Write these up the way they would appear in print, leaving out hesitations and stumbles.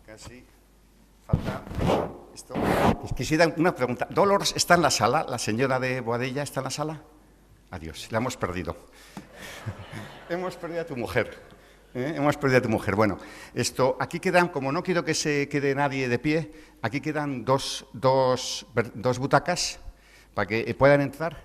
Casi falta esto. Quisiera una pregunta. ¿Dolores está en la sala? ¿La señora de Boadella está en la sala? Adiós, la hemos perdido. Hemos perdido a tu mujer. Hemos perdido a tu mujer. Bueno, aquí quedan, como no quiero que se quede nadie de pie, aquí quedan dos butacas para que puedan entrar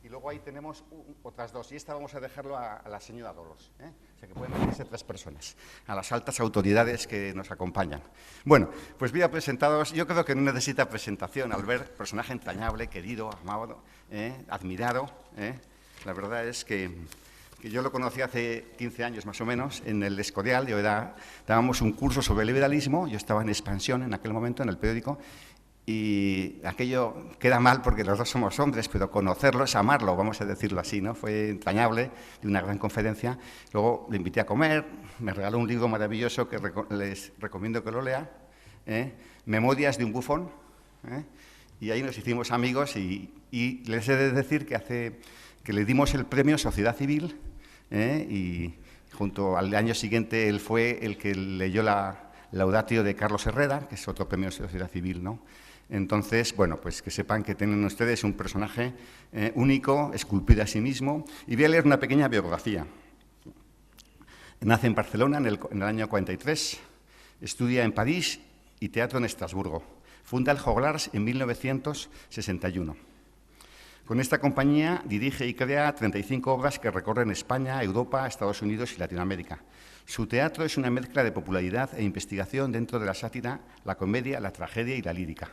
y luego ahí tenemos otras dos. Y esta vamos a dejarlo a la señora Dolores. O sea que pueden venirse 3 personas, a las altas autoridades que nos acompañan. Bueno, pues voy a presentaros. Yo creo que no necesita presentación. Albert, personaje entrañable, querido, amado, admirado. La verdad es que yo lo conocí hace 15 años más o menos en el Escorial. Dábamos un curso sobre liberalismo. Yo estaba en Expansión en aquel momento, en el periódico. Y aquello queda mal porque los dos somos hombres, pero conocerlo es amarlo, vamos a decirlo así, ¿no? Fue entrañable, de una gran conferencia. Luego le invité a comer, me regaló un libro maravilloso que les recomiendo que lo lean, Memorias de un bufón, y ahí nos hicimos amigos y les he de decir que le dimos el premio Sociedad Civil, y junto al año siguiente él fue el que leyó la Laudatio de Carlos Herrera, que es otro premio de Sociedad Civil, ¿no? Entonces, bueno, pues que sepan que tienen ustedes un personaje único, esculpido a sí mismo. Y voy a leer una pequeña biografía. Nace en Barcelona en el año 43, estudia en París y teatro en Estrasburgo. Funda el Joglars en 1961. Con esta compañía dirige y crea 35 obras que recorren España, Europa, Estados Unidos y Latinoamérica. Su teatro es una mezcla de popularidad e investigación dentro de la sátira, la comedia, la tragedia y la lírica.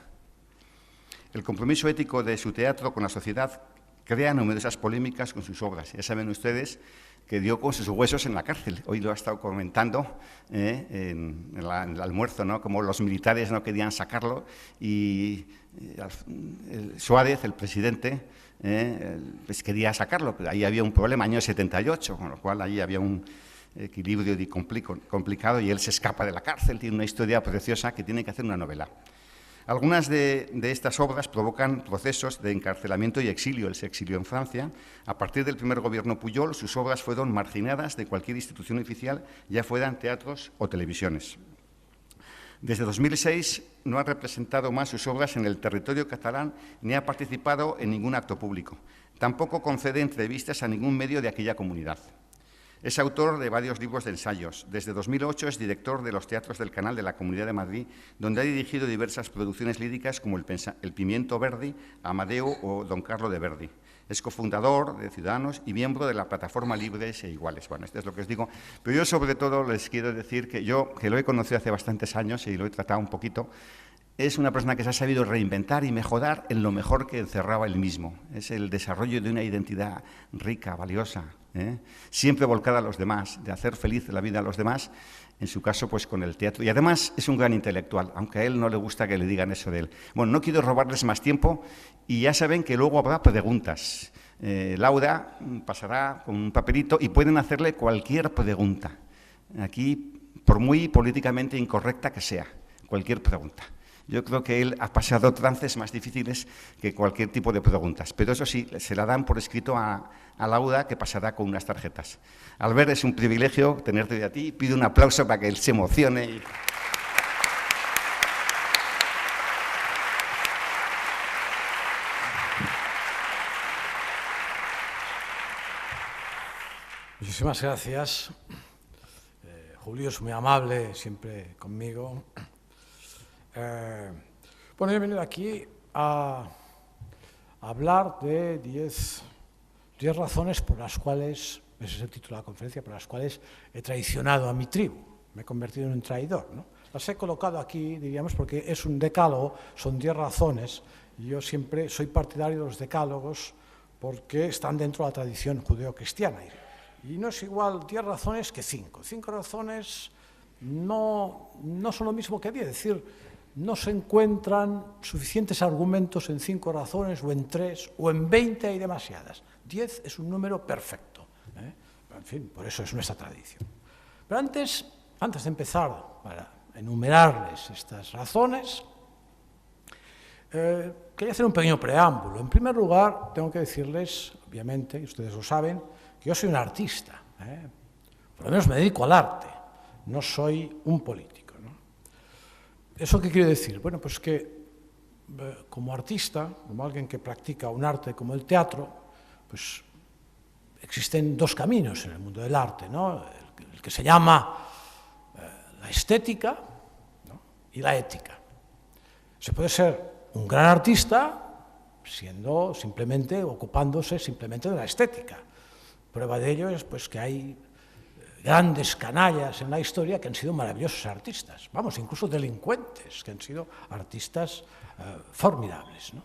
El compromiso ético de su teatro con la sociedad crea numerosas polémicas con sus obras. Ya saben ustedes que dio con sus huesos en la cárcel. Hoy lo ha estado comentando en el almuerzo, ¿no? Como los militares no querían sacarlo y Suárez, el presidente, pues quería sacarlo, pero ahí había un problema, año 78, con lo cual ahí había un equilibrio complicado y él se escapa de la cárcel, tiene una historia preciosa que tiene que hacer una novela. Algunas de estas obras provocan procesos de encarcelamiento y exilio. Él se exilió en Francia. A partir del primer gobierno Pujol, sus obras fueron marginadas de cualquier institución oficial, ya fueran teatros o televisiones. Desde 2006 no ha representado más sus obras en el territorio catalán ni ha participado en ningún acto público. Tampoco concede entrevistas a ningún medio de aquella comunidad. Es autor de varios libros de ensayos. Desde 2008 es director de los teatros del Canal de la Comunidad de Madrid, donde ha dirigido diversas producciones líricas como El Pimiento Verdi, Amadeo o Don Carlo de Verdi. Es cofundador de Ciudadanos y miembro de la plataforma Libres e Iguales. Bueno, esto es lo que os digo. Pero yo, sobre todo, les quiero decir que yo, que lo he conocido hace bastantes años y lo he tratado un poquito, es una persona que se ha sabido reinventar y mejorar en lo mejor que encerraba él mismo. Es el desarrollo de una identidad rica, valiosa, siempre volcada a los demás, de hacer feliz la vida a los demás, en su caso pues con el teatro. Y además es un gran intelectual, aunque a él no le gusta que le digan eso de él. Bueno, no quiero robarles más tiempo y ya saben que luego habrá preguntas. Laura pasará con un papelito y pueden hacerle cualquier pregunta. Aquí, por muy políticamente incorrecta que sea, cualquier pregunta. Yo creo que él ha pasado trances más difíciles que cualquier tipo de preguntas. Pero eso sí, se la dan por escrito a Laura, que pasará con unas tarjetas. Albert, es un privilegio tenerte de ti. Pido un aplauso para que él se emocione. Muchísimas gracias. Julio es muy amable, siempre conmigo. Bueno, yo he venido aquí a hablar de 10 razones por las cuales, ese es el título de la conferencia, por las cuales he traicionado a mi tribu, me he convertido en un traidor, ¿no? Las he colocado aquí, diríamos, porque es un decálogo, son 10 razones, y yo siempre soy partidario de los decálogos porque están dentro de la tradición judeo-cristiana. Y no es igual 10 razones que 5. 5 razones no son lo mismo que 10, es decir, no se encuentran suficientes argumentos en 5 razones, o en 3, o en 20 hay demasiadas. 10 es un número perfecto, En fin, por eso es nuestra tradición. Pero antes de empezar para enumerarles estas razones, Quería hacer un pequeño preámbulo. En primer lugar, tengo que decirles, obviamente, y ustedes lo saben, que yo soy un artista. Por lo menos me dedico al arte, no soy un político, ¿no? ¿Eso qué quiere decir? Bueno, pues que como artista, como alguien que practica un arte como el teatro, pues existen dos caminos en el mundo del arte, ¿no? El que se llama la estética, ¿no? Y la ética. Se puede ser un gran artista siendo simplemente, ocupándose simplemente de la estética. Prueba de ello es pues que hay grandes canallas en la historia que han sido maravillosos artistas, vamos, incluso delincuentes que han sido artistas formidables, ¿no?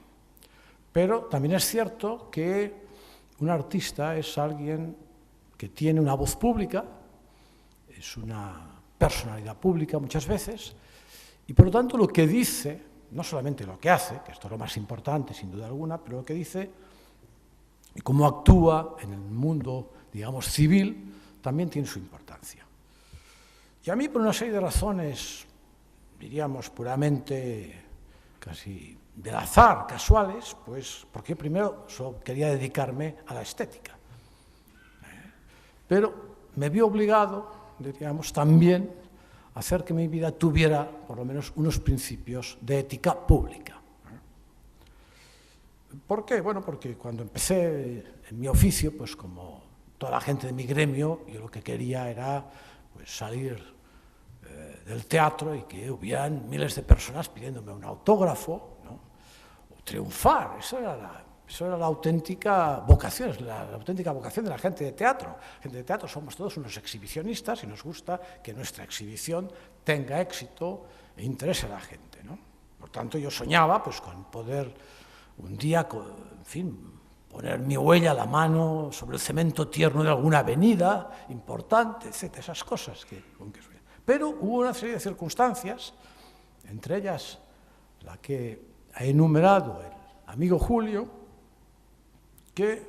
Pero también es cierto que un artista es alguien que tiene una voz pública, es una personalidad pública muchas veces, y por lo tanto lo que dice, no solamente lo que hace, que esto es lo más importante sin duda alguna, pero lo que dice y cómo actúa en el mundo, digamos, civil, también tiene su importancia. Y a mí, por una serie de razones, diríamos, puramente casi del azar, casuales, pues porque primero solo quería dedicarme a la estética. Pero me vi obligado, diríamos, también a hacer que mi vida tuviera, por lo menos, unos principios de ética pública. ¿Por qué? Bueno, porque cuando empecé en mi oficio, pues como toda la gente de mi gremio, yo lo que quería era pues, salir del teatro y que hubieran miles de personas pidiéndome un autógrafo, ¿no? O triunfar. Eso era la auténtica vocación, la auténtica vocación de la gente de teatro. La gente de teatro somos todos unos exhibicionistas y nos gusta que nuestra exhibición tenga éxito e interese a la gente, ¿no? Por tanto, yo soñaba pues, con poder un día, en fin, poner mi huella, la mano sobre el cemento tierno de alguna avenida importante, etc. Esas cosas que... Pero hubo una serie de circunstancias, entre ellas la que ha enumerado el amigo Julio, que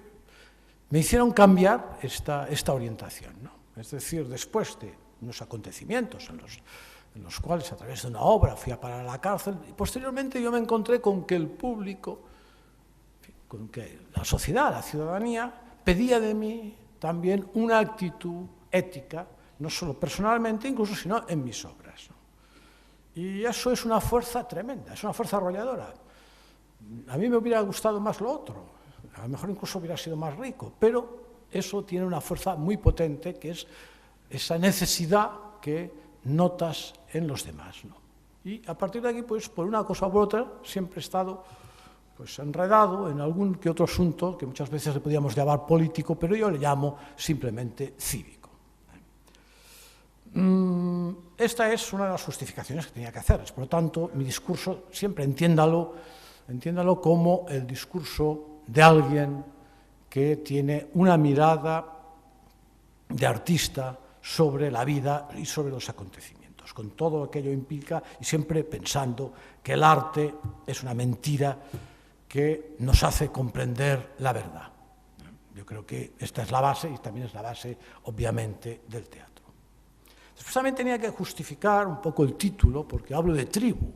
me hicieron cambiar esta orientación, ¿no? Es decir, después de unos acontecimientos en los cuales a través de una obra fui a parar a la cárcel, y posteriormente yo me encontré con que el público, con que la sociedad, la ciudadanía, pedía de mí también una actitud ética, no solo personalmente, incluso, sino en mis obras, ¿no? Y eso es una fuerza tremenda, es una fuerza arrolladora. A mí me hubiera gustado más lo otro, a lo mejor incluso hubiera sido más rico, pero eso tiene una fuerza muy potente, que es esa necesidad que notas en los demás, ¿no? Y a partir de aquí, pues, por una cosa u otra, siempre he estado pues enredado en algún que otro asunto que muchas veces le podíamos llamar político, pero yo le llamo simplemente cívico. Esta es una de las justificaciones que tenía que hacer. Por lo tanto, mi discurso siempre entiéndalo como el discurso de alguien que tiene una mirada de artista sobre la vida y sobre los acontecimientos, con todo lo que ello implica, y siempre pensando que el arte es una mentira que nos hace comprender la verdad. Yo creo que esta es la base, y también es la base, obviamente, del teatro. Después también tenía que justificar un poco el título, porque hablo de tribu.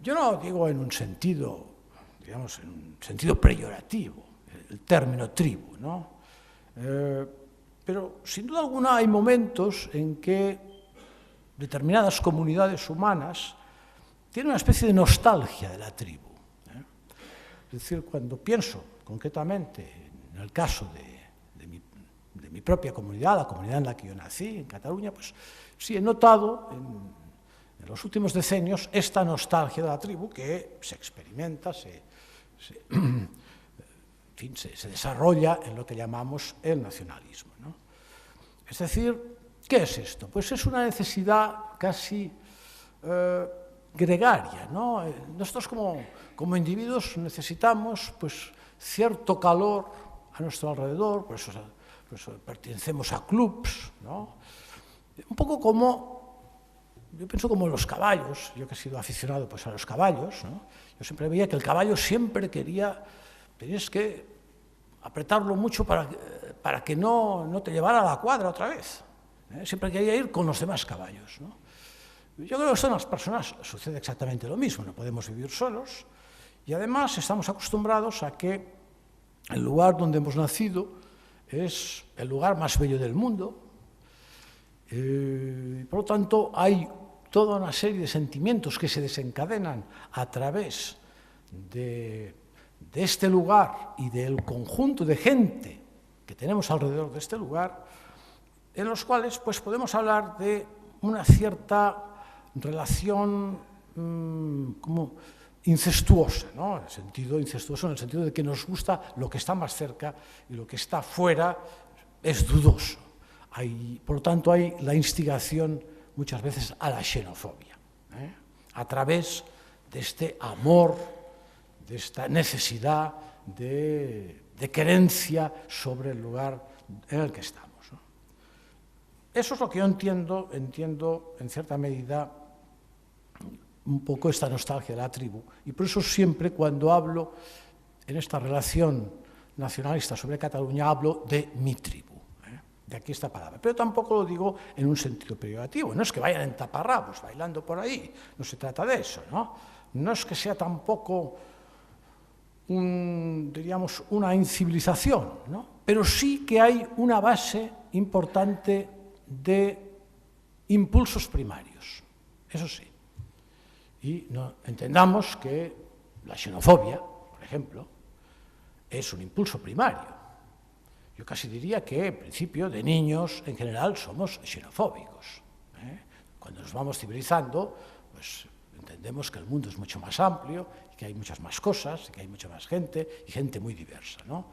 Yo no digo en un sentido, digamos, en un sentido peyorativo, el término tribu, ¿no? Pero, sin duda alguna, hay momentos en que determinadas comunidades humanas tienen una especie de nostalgia de la tribu. Es decir, cuando pienso concretamente en el caso de mi propia comunidad, la comunidad en la que yo nací, en Cataluña, pues sí he notado en los últimos decenios esta nostalgia de la tribu que se experimenta, se desarrolla en lo que llamamos el nacionalismo, ¿no? Es decir, ¿qué es esto? Pues es una necesidad casi gregaria, ¿no? Nosotros como individuos necesitamos pues, cierto calor a nuestro alrededor, por eso pertenecemos a clubs, ¿no? Un poco como, yo pienso como los caballos, yo que he sido aficionado pues, a los caballos, ¿no? Yo siempre veía que el caballo siempre tenías que apretarlo mucho para que no te llevara a la cuadra otra vez, ¿eh? Siempre quería ir con los demás caballos, ¿no? Yo creo que esto en las personas sucede exactamente lo mismo, no podemos vivir solos y además estamos acostumbrados a que el lugar donde hemos nacido es el lugar más bello del mundo. Por lo tanto, hay toda una serie de sentimientos que se desencadenan a través de este lugar y del conjunto de gente que tenemos alrededor de este lugar, en los cuales pues, podemos hablar de una cierta relación como incestuosa, ¿no? En el sentido incestuoso, en el sentido de que nos gusta lo que está más cerca y lo que está fuera es dudoso. Por lo tanto, hay la instigación muchas veces a la xenofobia, a través de este amor, de esta necesidad de querencia sobre el lugar en el que estamos, ¿no? Eso es lo que yo entiendo en cierta medida un poco esta nostalgia de la tribu. Y por eso siempre cuando hablo en esta relación nacionalista sobre Cataluña, hablo de mi tribu. De aquí esta palabra. Pero tampoco lo digo en un sentido peyorativo. No es que vayan en taparrabos bailando por ahí. No se trata de eso, ¿no? No es que sea tampoco diríamos, una incivilización, ¿no? Pero sí que hay una base importante de impulsos primarios. Eso sí. Y no, entendamos que la xenofobia, por ejemplo, es un impulso primario. Yo casi diría que, en principio, de niños, en general, somos xenofóbicos. Cuando nos vamos civilizando, pues entendemos que el mundo es mucho más amplio, y que hay muchas más cosas, y que hay mucha más gente, y gente muy diversa, ¿no?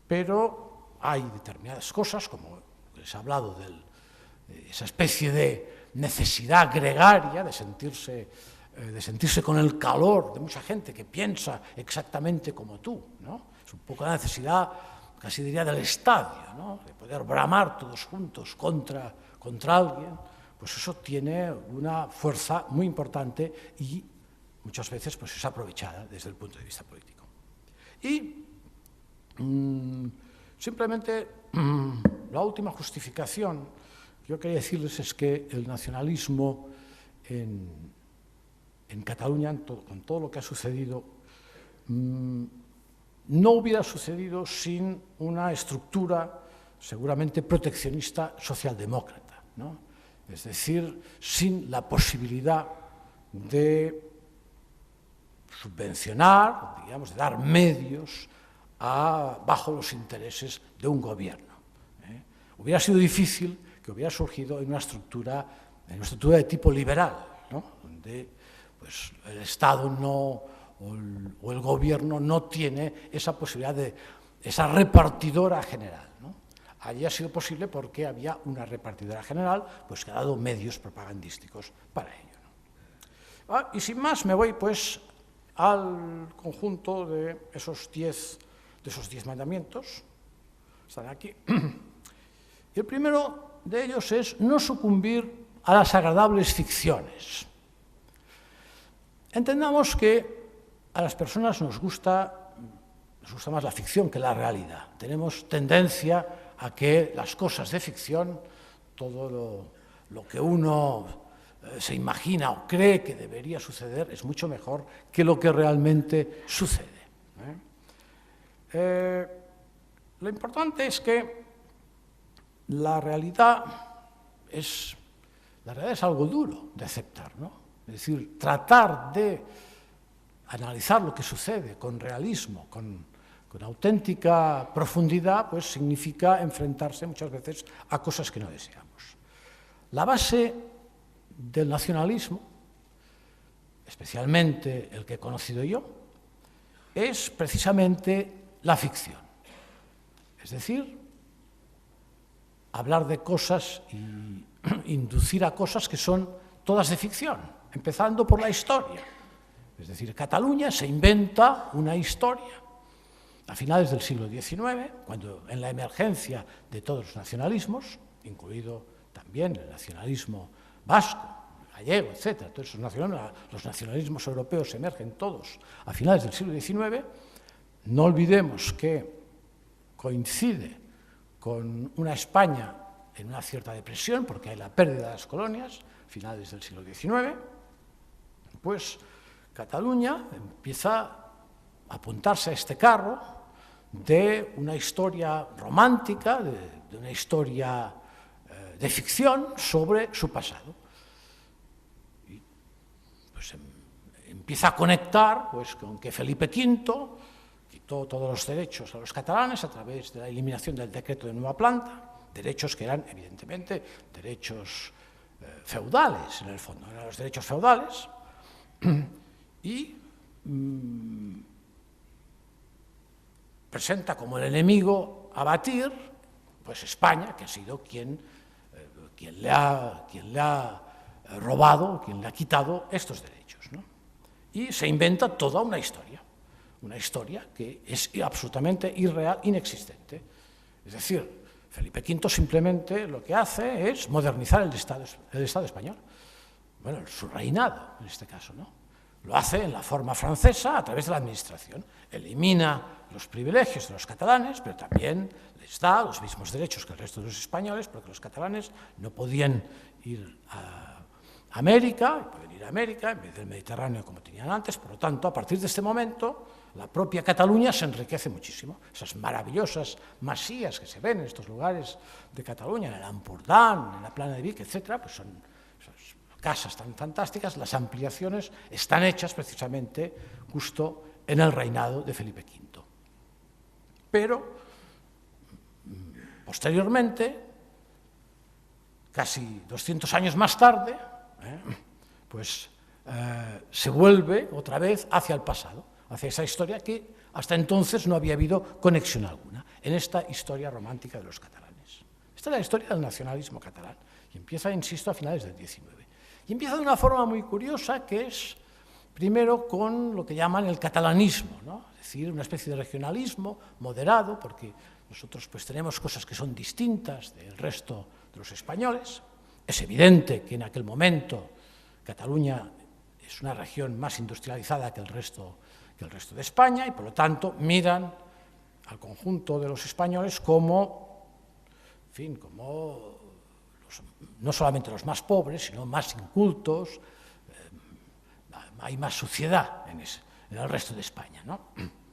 Pero hay determinadas cosas, como les he hablado de esa especie de necesidad gregaria de sentirse con el calor de mucha gente que piensa exactamente como tú, ¿no? Es un poco la necesidad, casi diría, del estadio, ¿no? De poder bramar todos juntos contra alguien, pues eso tiene una fuerza muy importante y muchas veces pues, es aprovechada desde el punto de vista político. Y simplemente la última justificación que yo quería decirles es que el nacionalismo en Cataluña, con todo lo que ha sucedido, no hubiera sucedido sin una estructura seguramente proteccionista socialdemócrata, ¿no? Es decir, sin la posibilidad de subvencionar, digamos, de dar medios bajo los intereses de un gobierno. Hubiera sido difícil que hubiera surgido en una estructura de tipo liberal, ¿no? Donde pues, el Estado o el gobierno no tiene esa posibilidad de esa repartidora general, ¿no? Allí ha sido posible porque había una repartidora general pues, que ha dado medios propagandísticos para ello, ¿no? Y sin más me voy pues al conjunto de esos 10 mandamientos. Están aquí. Y el primero de ellos es no sucumbir a las agradables ficciones. Entendamos que a las personas nos gusta más la ficción que la realidad. Tenemos tendencia a que las cosas de ficción, todo lo que uno se imagina o cree que debería suceder, es mucho mejor que lo que realmente sucede. Lo importante es que la realidad es algo duro de aceptar, ¿no? Es decir, tratar de analizar lo que sucede con realismo, con auténtica profundidad, pues significa enfrentarse muchas veces a cosas que no deseamos. La base del nacionalismo, especialmente el que he conocido yo, es precisamente la ficción. Es decir, hablar de cosas y inducir a cosas que son todas de ficción, empezando por la historia. Es decir, Cataluña se inventa una historia a finales del siglo XIX, cuando en la emergencia de todos los nacionalismos, incluido también el nacionalismo vasco, gallego, etc., todos los nacionalismos europeos emergen todos a finales del siglo XIX. No olvidemos que coincide con una España en una cierta depresión, porque hay la pérdida de las colonias, finales del siglo XIX, pues Cataluña empieza a apuntarse a este carro de una historia romántica, de una historia de ficción sobre su pasado. Y pues empieza a conectar pues, con que Felipe V quitó todos los derechos a los catalanes a través de la eliminación del decreto de Nueva Planta, derechos que eran, evidentemente, derechos feudales, en el fondo, eran los derechos feudales, y presenta como el enemigo a batir, pues España, que ha sido quien le ha robado, quien le ha quitado estos derechos, ¿no? Y se inventa toda una historia que es absolutamente irreal, inexistente. Es decir, Felipe V simplemente lo que hace es modernizar el Estado español. Bueno, su reinado, en este caso, ¿no? Lo hace en la forma francesa a través de la administración. Elimina los privilegios de los catalanes, pero también les da los mismos derechos que el resto de los españoles, porque los catalanes no podían ir a América, pueden ir a América en vez del Mediterráneo como tenían antes. Por lo tanto, a partir de este momento, la propia Cataluña se enriquece muchísimo. Esas maravillosas masías que se ven en estos lugares de Cataluña, en el Ampurdán, en la Plana de Vic, etc., pues son casas tan fantásticas. Las ampliaciones están hechas precisamente justo en el reinado de Felipe V. Pero, posteriormente, casi 200 años más tarde, pues se vuelve otra vez hacia el pasado, hacia esa historia que hasta entonces no había habido conexión alguna en esta historia romántica de los catalanes. Esta es la historia del nacionalismo catalán y empieza, insisto, a finales del XIX. Y empieza de una forma muy curiosa, que es, primero, con lo que llaman el catalanismo, ¿no? Es decir, una especie de regionalismo moderado, porque nosotros pues, tenemos cosas que son distintas del resto de los españoles. Es evidente que en aquel momento Cataluña es una región más industrializada que el resto de España y, por lo tanto, miran al conjunto de los españoles como, en fin, como no solamente los más pobres, sino más incultos. Hay más suciedad en el resto de España, ¿no?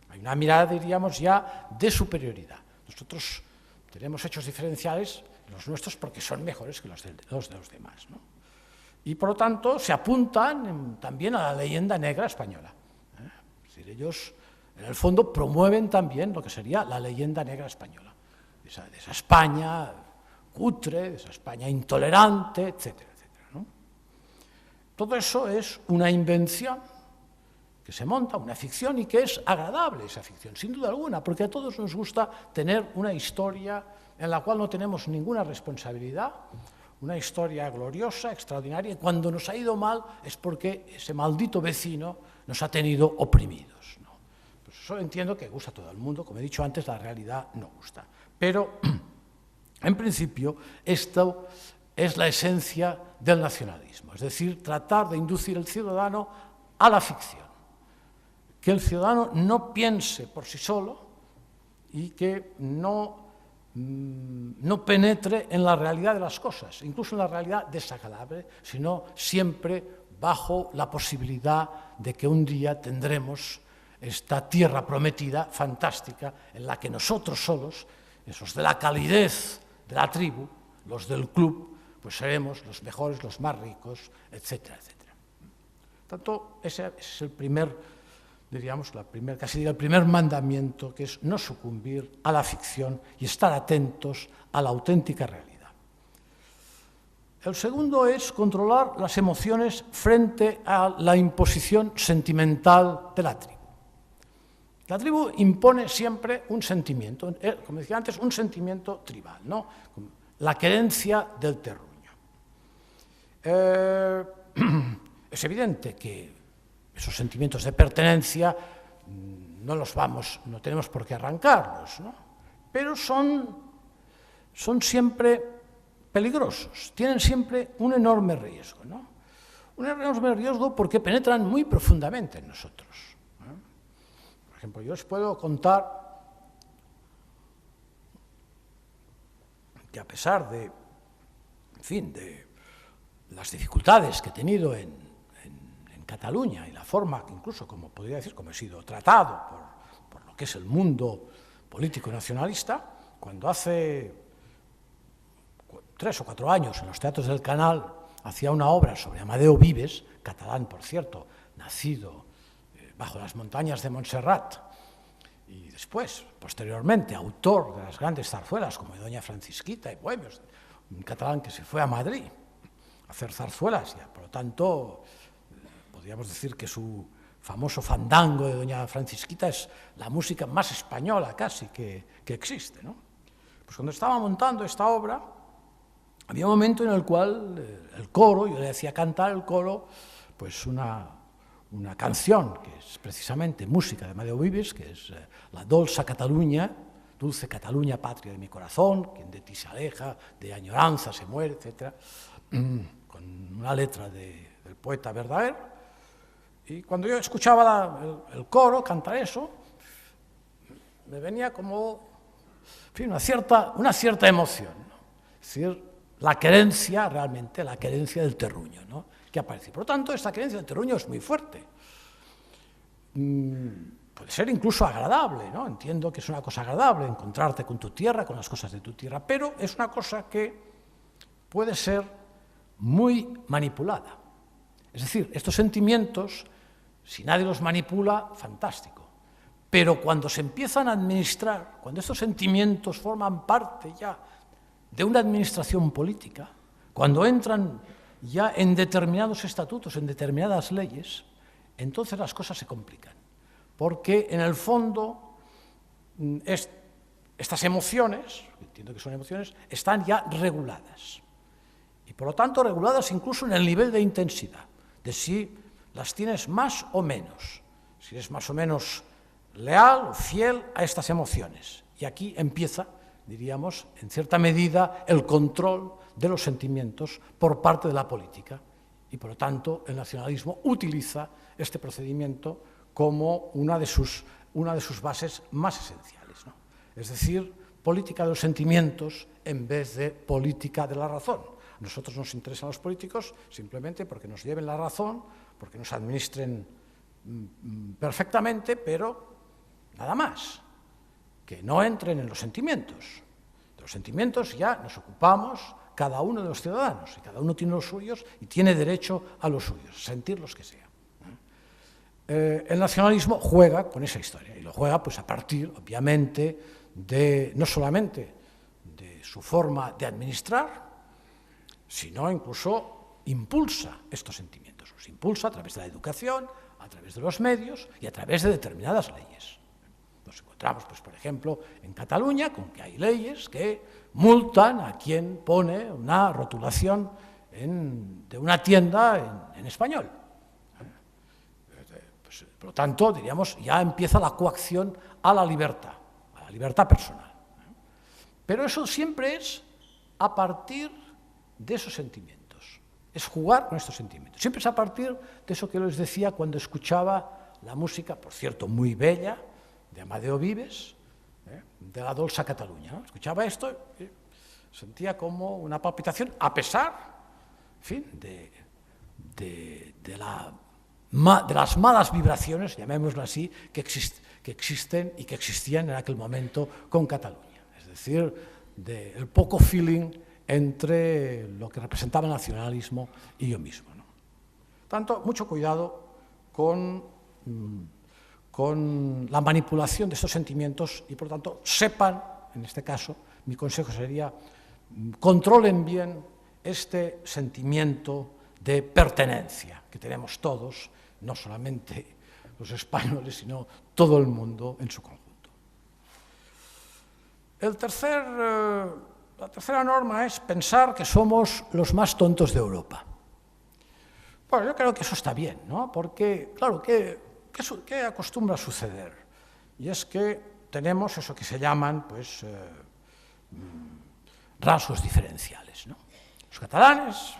Hay una mirada, diríamos, ya de superioridad. Nosotros tenemos hechos diferenciales, los nuestros, porque son mejores que los de los demás, ¿no? Y, por lo tanto, se apuntan también a la leyenda negra española. Es decir, ellos, en el fondo, promueven también lo que sería la leyenda negra española, de esa España cutre, de esa España intolerante, etcétera, etcétera, ¿no? Todo eso es una invención que se monta, una ficción, y que es agradable esa ficción, sin duda alguna, porque a todos nos gusta tener una historia en la cual no tenemos ninguna responsabilidad, una historia gloriosa, extraordinaria, y cuando nos ha ido mal es porque ese maldito vecino nos ha tenido oprimidos, ¿no? Pues eso entiendo que gusta a todo el mundo, como he dicho antes, la realidad no gusta. Pero, en principio, esto es la esencia del nacionalismo, es decir, tratar de inducir al ciudadano a la ficción, que el ciudadano no piense por sí solo y que no penetre en la realidad de las cosas, incluso en la realidad desagradable, sino siempre bajo la posibilidad de que un día tendremos esta tierra prometida, fantástica, en la que nosotros solos, esos de la calidez de la tribu, los del club, pues seremos los mejores, los más ricos, etcétera, etcétera. Por tanto, ese es el primer, diríamos, casi el primer mandamiento, que es no sucumbir a la ficción y estar atentos a la auténtica realidad. El segundo es controlar las emociones frente a la imposición sentimental de la tribu. La tribu impone siempre un sentimiento, como decía antes, un sentimiento tribal, ¿no? La querencia del terruño. Es evidente que esos sentimientos de pertenencia no tenemos por qué arrancarlos, ¿no? Pero son siempre peligrosos, tienen siempre un enorme riesgo, ¿no? Un enorme riesgo porque penetran muy profundamente en nosotros, ¿no? Por ejemplo, yo os puedo contar que a pesar de las dificultades que he tenido en Cataluña y la forma, incluso, como podría decir, como he sido tratado por lo que es el mundo político nacionalista, cuando hace 3 o 4 años en los teatros del Canal hacía una obra sobre Amadeo Vives, catalán, por cierto, nacido bajo las montañas de Montserrat, y después, posteriormente, autor de las grandes zarzuelas como Doña Francisquita y Bohemios, un catalán que se fue a Madrid a hacer zarzuelas, y por lo tanto podríamos decir que su famoso fandango de Doña Francisquita es la música más española casi que existe, ¿no? Pues cuando estaba montando esta obra, había un momento en el cual el coro, yo le hacía cantar el coro, pues una canción que es precisamente música de Amadeo Vives, que es la Dolça Catalunya, dulce Cataluña, patria de mi corazón, quien de ti se aleja, de añoranza se muere, etc., con una letra del poeta Verdaguer. Y cuando yo escuchaba el coro cantar eso, me venía como, en fin, una cierta emoción, ¿no? Es decir, la querencia, realmente, la querencia del terruño, ¿no?, que aparece. Por lo tanto, esta querencia del terruño es muy fuerte. Puede ser incluso agradable, ¿no? Entiendo que es una cosa agradable encontrarte con tu tierra, con las cosas de tu tierra, pero es una cosa que puede ser muy manipulada. Es decir, estos sentimientos, si nadie los manipula, fantástico. Pero cuando se empiezan a administrar, cuando estos sentimientos forman parte ya de una administración política, cuando entran ya en determinados estatutos, en determinadas leyes, entonces las cosas se complican. Porque en el fondo estas emociones, entiendo que son emociones, están ya reguladas. Y por lo tanto reguladas incluso en el nivel de intensidad, de si las tienes más o menos, si eres más o menos leal o fiel a estas emociones. Y aquí empieza, diríamos, en cierta medida, el control de los sentimientos por parte de la política. Y por lo tanto, el nacionalismo utiliza este procedimiento como una de sus bases más esenciales, ¿no? Es decir, política de los sentimientos en vez de política de la razón. A nosotros nos interesan los políticos simplemente porque nos lleven la razón, porque nos administren perfectamente, pero nada más, que no entren en los sentimientos. De los sentimientos ya nos ocupamos cada uno de los ciudadanos, y cada uno tiene los suyos y tiene derecho a los suyos, sentir los que sean. El nacionalismo juega con esa historia, y lo juega pues a partir, obviamente, no solamente de su forma de administrar, sino incluso impulsa estos sentimientos. Los impulsa a través de la educación, a través de los medios y a través de determinadas leyes. Nos encontramos, pues, por ejemplo, en Cataluña, con que hay leyes que multan a quien pone una rotulación de una tienda en español. Pues, por lo tanto, diríamos, ya empieza la coacción a la libertad personal. Pero eso siempre es a partir de esos sentimientos, es jugar con estos sentimientos. Siempre es a partir de eso que les decía cuando escuchaba la música, por cierto, muy bella, de Amadeo Vives, de la Dolça Catalunya, ¿no? Escuchaba esto y sentía como una palpitación, a pesar, en fin, de las malas vibraciones, llamémoslo así, que existen y que existían en aquel momento con Cataluña. Es decir, del poco feeling entre lo que representaba el nacionalismo y yo mismo, ¿no? Tanto, mucho cuidado con la manipulación de estos sentimientos y, por tanto, sepan, en este caso, mi consejo sería, controlen bien este sentimiento de pertenencia que tenemos todos, no solamente los españoles, sino todo el mundo en su conjunto. La tercera norma es pensar que somos los más tontos de Europa. Bueno, yo creo que eso está bien, ¿no? Porque, claro, ¿qué acostumbra a suceder? Y es que tenemos eso que se llaman, pues, rasgos diferenciales, ¿no? Los catalanes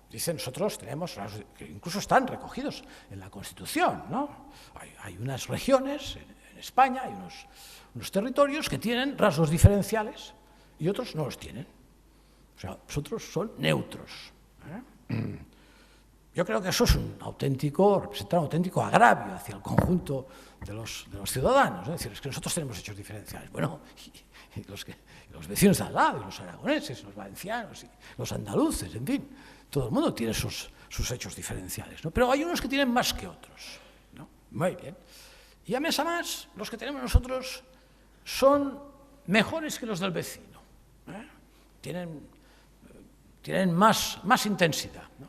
dicen, nosotros tenemos rasgos que incluso están recogidos en la Constitución, ¿no? Hay unas regiones en España, hay unos territorios que tienen rasgos diferenciales y otros no los tienen. O sea, nosotros son neutros, ¿eh? Yo creo que eso es representa un auténtico agravio hacia el conjunto de los ciudadanos. Es decir, es que nosotros tenemos hechos diferenciales. Bueno, y los vecinos de al lado, y los aragoneses, los valencianos, y los andaluces, en fin, todo el mundo tiene sus hechos diferenciales, ¿no? Pero hay unos que tienen más que otros, ¿no? Muy bien. Y a más, los que tenemos nosotros son mejores que los del vecino, ¿eh? Tienen más intensidad, ¿no?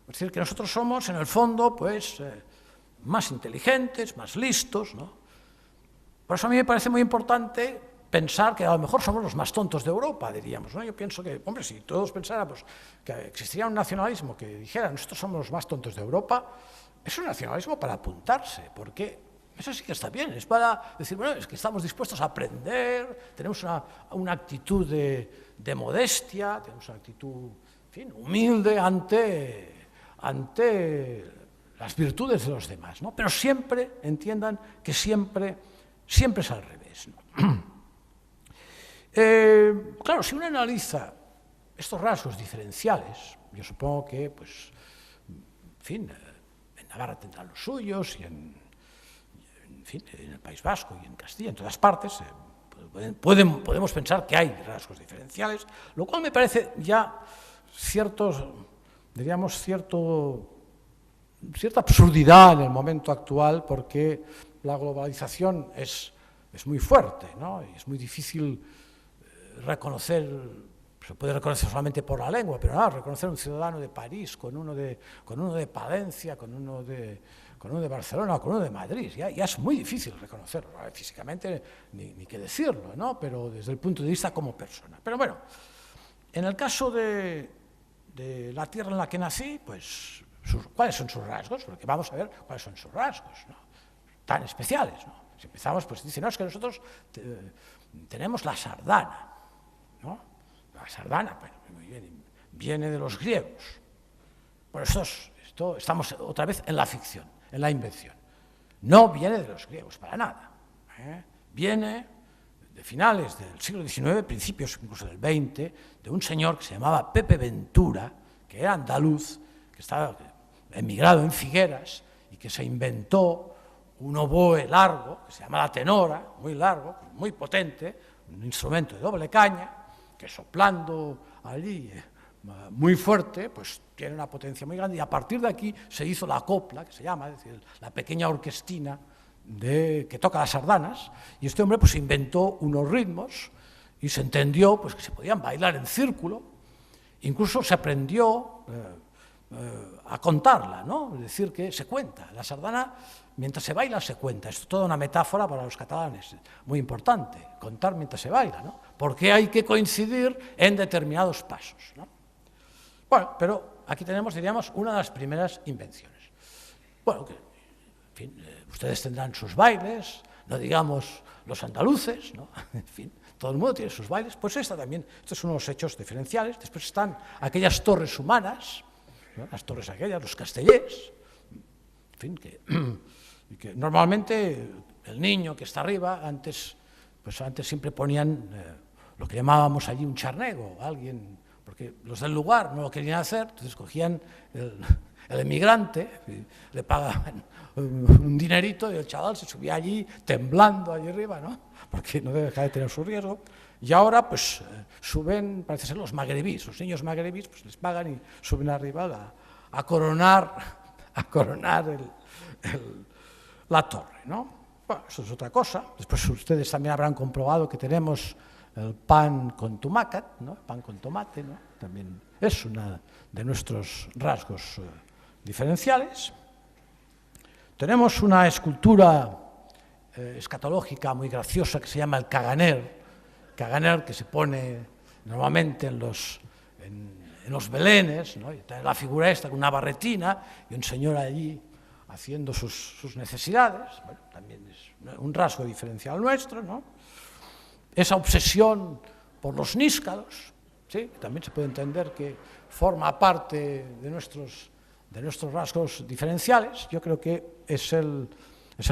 Es decir, que nosotros somos, en el fondo, pues, más inteligentes, más listos, ¿no? Por eso a mí me parece muy importante pensar que a lo mejor somos los más tontos de Europa, diríamos, ¿no? Yo pienso que, hombre, si todos pensáramos que existiría un nacionalismo que dijera nosotros somos los más tontos de Europa, es un nacionalismo para apuntarse, porque eso sí que está bien, es para decir, bueno, es que estamos dispuestos a aprender, tenemos una actitud de modestia, tenemos una actitud, en fin, humilde ante las virtudes de los demás, ¿no? Pero siempre, entiendan que siempre es al revés, ¿no? Claro, si uno analiza estos rasgos diferenciales, yo supongo que, pues, en fin, en Navarra tendrán los suyos, y en el País Vasco y en Castilla, en todas partes, podemos pensar que hay rasgos diferenciales, lo cual me parece ya cierta absurdidad en el momento actual, porque la globalización es muy fuerte, ¿no? Y es muy difícil reconocer, se puede reconocer solamente por la lengua, pero no, reconocer un ciudadano de París con uno de Palencia, con uno de Barcelona o con uno de Madrid, ya es muy difícil reconocerlo, ¿no? Físicamente ni qué decirlo, ¿no? Pero desde el punto de vista como persona. Pero bueno, en el caso de la tierra en la que nací, pues, ¿cuáles son sus rasgos? Porque vamos a ver cuáles son sus rasgos, ¿no? Tan especiales, ¿no? Si empezamos, pues dicen, no, es que nosotros tenemos la sardana, ¿no? La sardana, bueno, muy bien, viene de los griegos. Por eso estamos otra vez en la ficción, en la invención. No viene de los griegos, para nada, ¿eh? Viene de finales del siglo XIX, principios incluso del XX, de un señor que se llamaba Pepe Ventura, que era andaluz, que estaba emigrado en Figueras y que se inventó un oboe largo, que se llama la tenora, muy largo, muy potente, un instrumento de doble caña, que soplando allí muy fuerte, pues tiene una potencia muy grande, y a partir de aquí se hizo la copla, que se llama, es decir, la pequeña orquestina que toca las sardanas, y este hombre pues inventó unos ritmos y se entendió pues que se podían bailar en círculo, incluso se aprendió a contarla, ¿no? Es decir, que se cuenta, la sardana mientras se baila se cuenta, esto es toda una metáfora para los catalanes, muy importante, contar mientras se baila, ¿no? Porque hay que coincidir en determinados pasos, ¿no? Bueno, pero aquí tenemos, diríamos, una de las primeras invenciones. Bueno, que, en fin, ustedes tendrán sus bailes, no digamos los andaluces, ¿no? En fin, todo el mundo tiene sus bailes, pues estos son unos hechos diferenciales. Después están aquellas torres humanas, ¿no? Las torres aquellas, los castellers, en fin, que normalmente el niño que está arriba, antes siempre ponían lo que llamábamos allí un charnego, alguien, porque los del lugar no lo querían hacer, entonces cogían el emigrante, le pagaban un dinerito y el chaval se subía allí temblando allí arriba, ¿no? Porque no deja de tener su riesgo. Y ahora pues suben, parece ser los magrebís, los niños magrebís, pues les pagan y suben arriba a coronar la torre, ¿no? Bueno, eso es otra cosa. Después ustedes también habrán comprobado que tenemos el pan con tumacat, ¿no? El pan con tomate, ¿no? También es uno de nuestros rasgos diferenciales. Tenemos una escultura escatológica muy graciosa que se llama el caganer, que se pone normalmente en los belenes, ¿no? Y la figura esta con una barretina y un señor allí haciendo sus necesidades. Bueno, también es un rasgo diferencial nuestro, ¿no? Esa obsesión por los níscalos, ¿sí? También se puede entender que forma parte de nuestros rasgos diferenciales. Yo creo que es el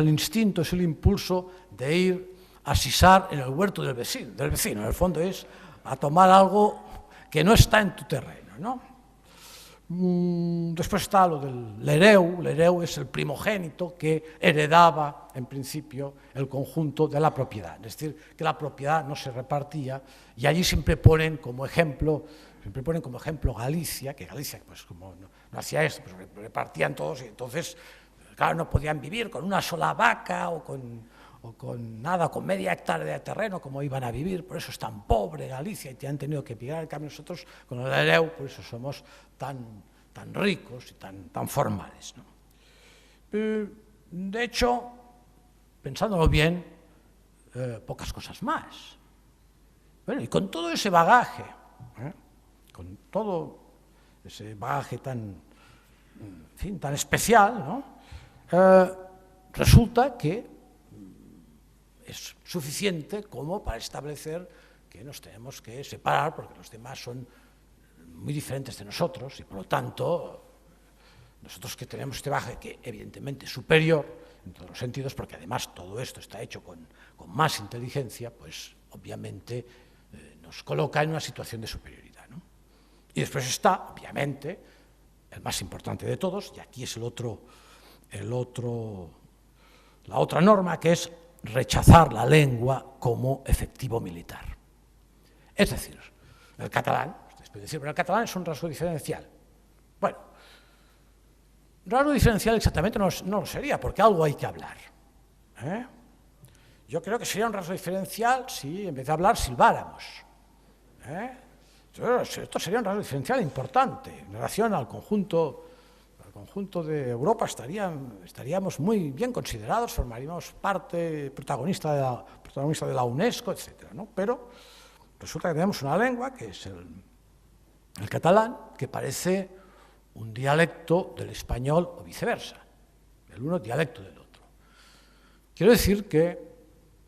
instinto, es el impulso de ir a sisar en el huerto del vecino. En el fondo es a tomar algo que no está en tu terreno, ¿no? Después está lo del l'hereu. L'hereu es el primogénito que heredaba, en principio, el conjunto de la propiedad. Es decir, que la propiedad no se repartía, y allí siempre ponen como ejemplo Galicia, que Galicia, pues como no hacía esto, pues repartían todos, y entonces, claro, no podían vivir con una sola vaca o con nada, con media hectárea de terreno, como iban a vivir. Por eso es tan pobre Galicia y te han tenido que emigrar. En cambio, nosotros con el hereu, por eso somos tan ricos y tan formales, ¿no? De hecho, pensándolo bien, pocas cosas más. Bueno, y con todo ese bagaje, con todo ese bagaje tan especial, ¿no? Resulta que es suficiente como para establecer que nos tenemos que separar, porque los demás son muy diferentes de nosotros, y por lo tanto, nosotros que tenemos este bagaje, que evidentemente es superior en todos los sentidos, porque además todo esto está hecho con más inteligencia, pues obviamente nos coloca en una situación de superioridad, ¿no? Y después está, obviamente, el más importante de todos, y aquí es la otra norma, que es rechazar la lengua como efectivo militar. Es decir, el catalán, ustedes pueden decir, pero el catalán es un rasgo diferencial. Bueno, rasgo diferencial exactamente no lo sería, porque algo hay que hablar. Yo creo que sería un rasgo diferencial si en vez de hablar silbáramos. Esto sería un rasgo diferencial importante en relación al conjunto de Europa. Estaríamos muy bien considerados, formaríamos parte protagonista de la UNESCO, etc., ¿no? Pero resulta que tenemos una lengua, que es el catalán, que parece un dialecto del español o viceversa, el uno dialecto del otro. Quiero decir que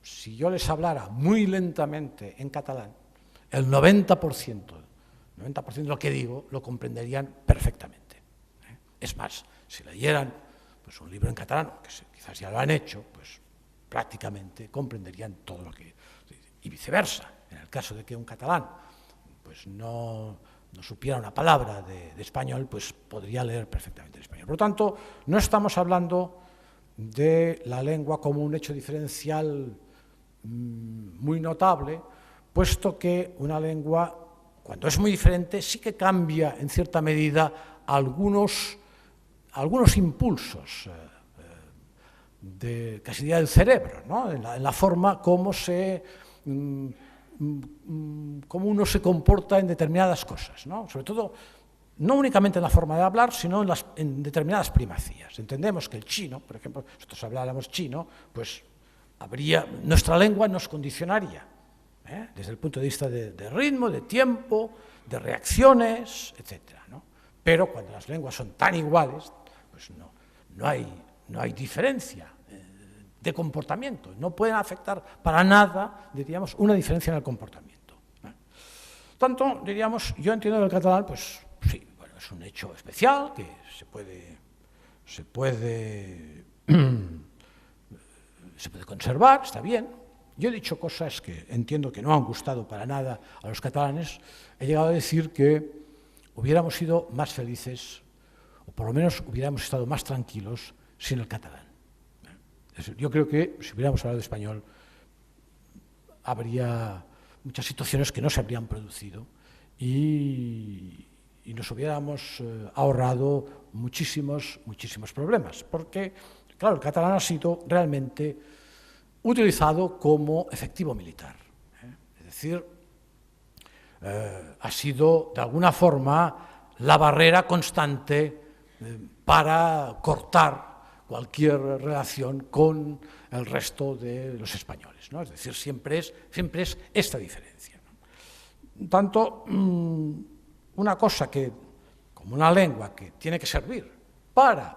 si yo les hablara muy lentamente en catalán, el 90% de lo que digo lo comprenderían perfectamente. Es más, si leyeran pues, un libro en catalán, que quizás ya lo han hecho, pues prácticamente comprenderían todo lo que... Y viceversa, en el caso de que un catalán pues, no supiera una palabra de español, pues podría leer perfectamente el español. Por lo tanto, no estamos hablando de la lengua como un hecho diferencial muy notable, puesto que una lengua, cuando es muy diferente, sí que cambia en cierta medida algunos impulsos casi del cerebro, ¿no? en la forma como uno se comporta en determinadas cosas, ¿no? Sobre todo, no únicamente en la forma de hablar, sino en determinadas primacías. Entendemos que el chino, por ejemplo, nosotros habláramos chino, pues nuestra lengua nos condicionaría, desde el punto de vista de ritmo, de tiempo, de reacciones, etcétera, ¿no? Pero cuando las lenguas son tan iguales, pues no hay diferencia de comportamiento, no pueden afectar para nada, diríamos, una diferencia en el comportamiento. Por tanto, diríamos, yo entiendo que el catalán, pues sí, bueno, es un hecho especial que se puede conservar, está bien. Yo he dicho cosas que entiendo que no han gustado para nada a los catalanes. He llegado a decir que hubiéramos sido más felices, o por lo menos hubiéramos estado más tranquilos sin el catalán. Yo creo que si hubiéramos hablado español, habría muchas situaciones que no se habrían producido y nos hubiéramos ahorrado muchísimos problemas, porque, claro, el catalán ha sido realmente utilizado como efectivo militar. Es decir, ha sido, de alguna forma, la barrera constante para cortar cualquier relación con el resto de los españoles, ¿no? Es decir, siempre es esta diferencia, ¿no? Tanto, una cosa que, como una lengua que tiene que servir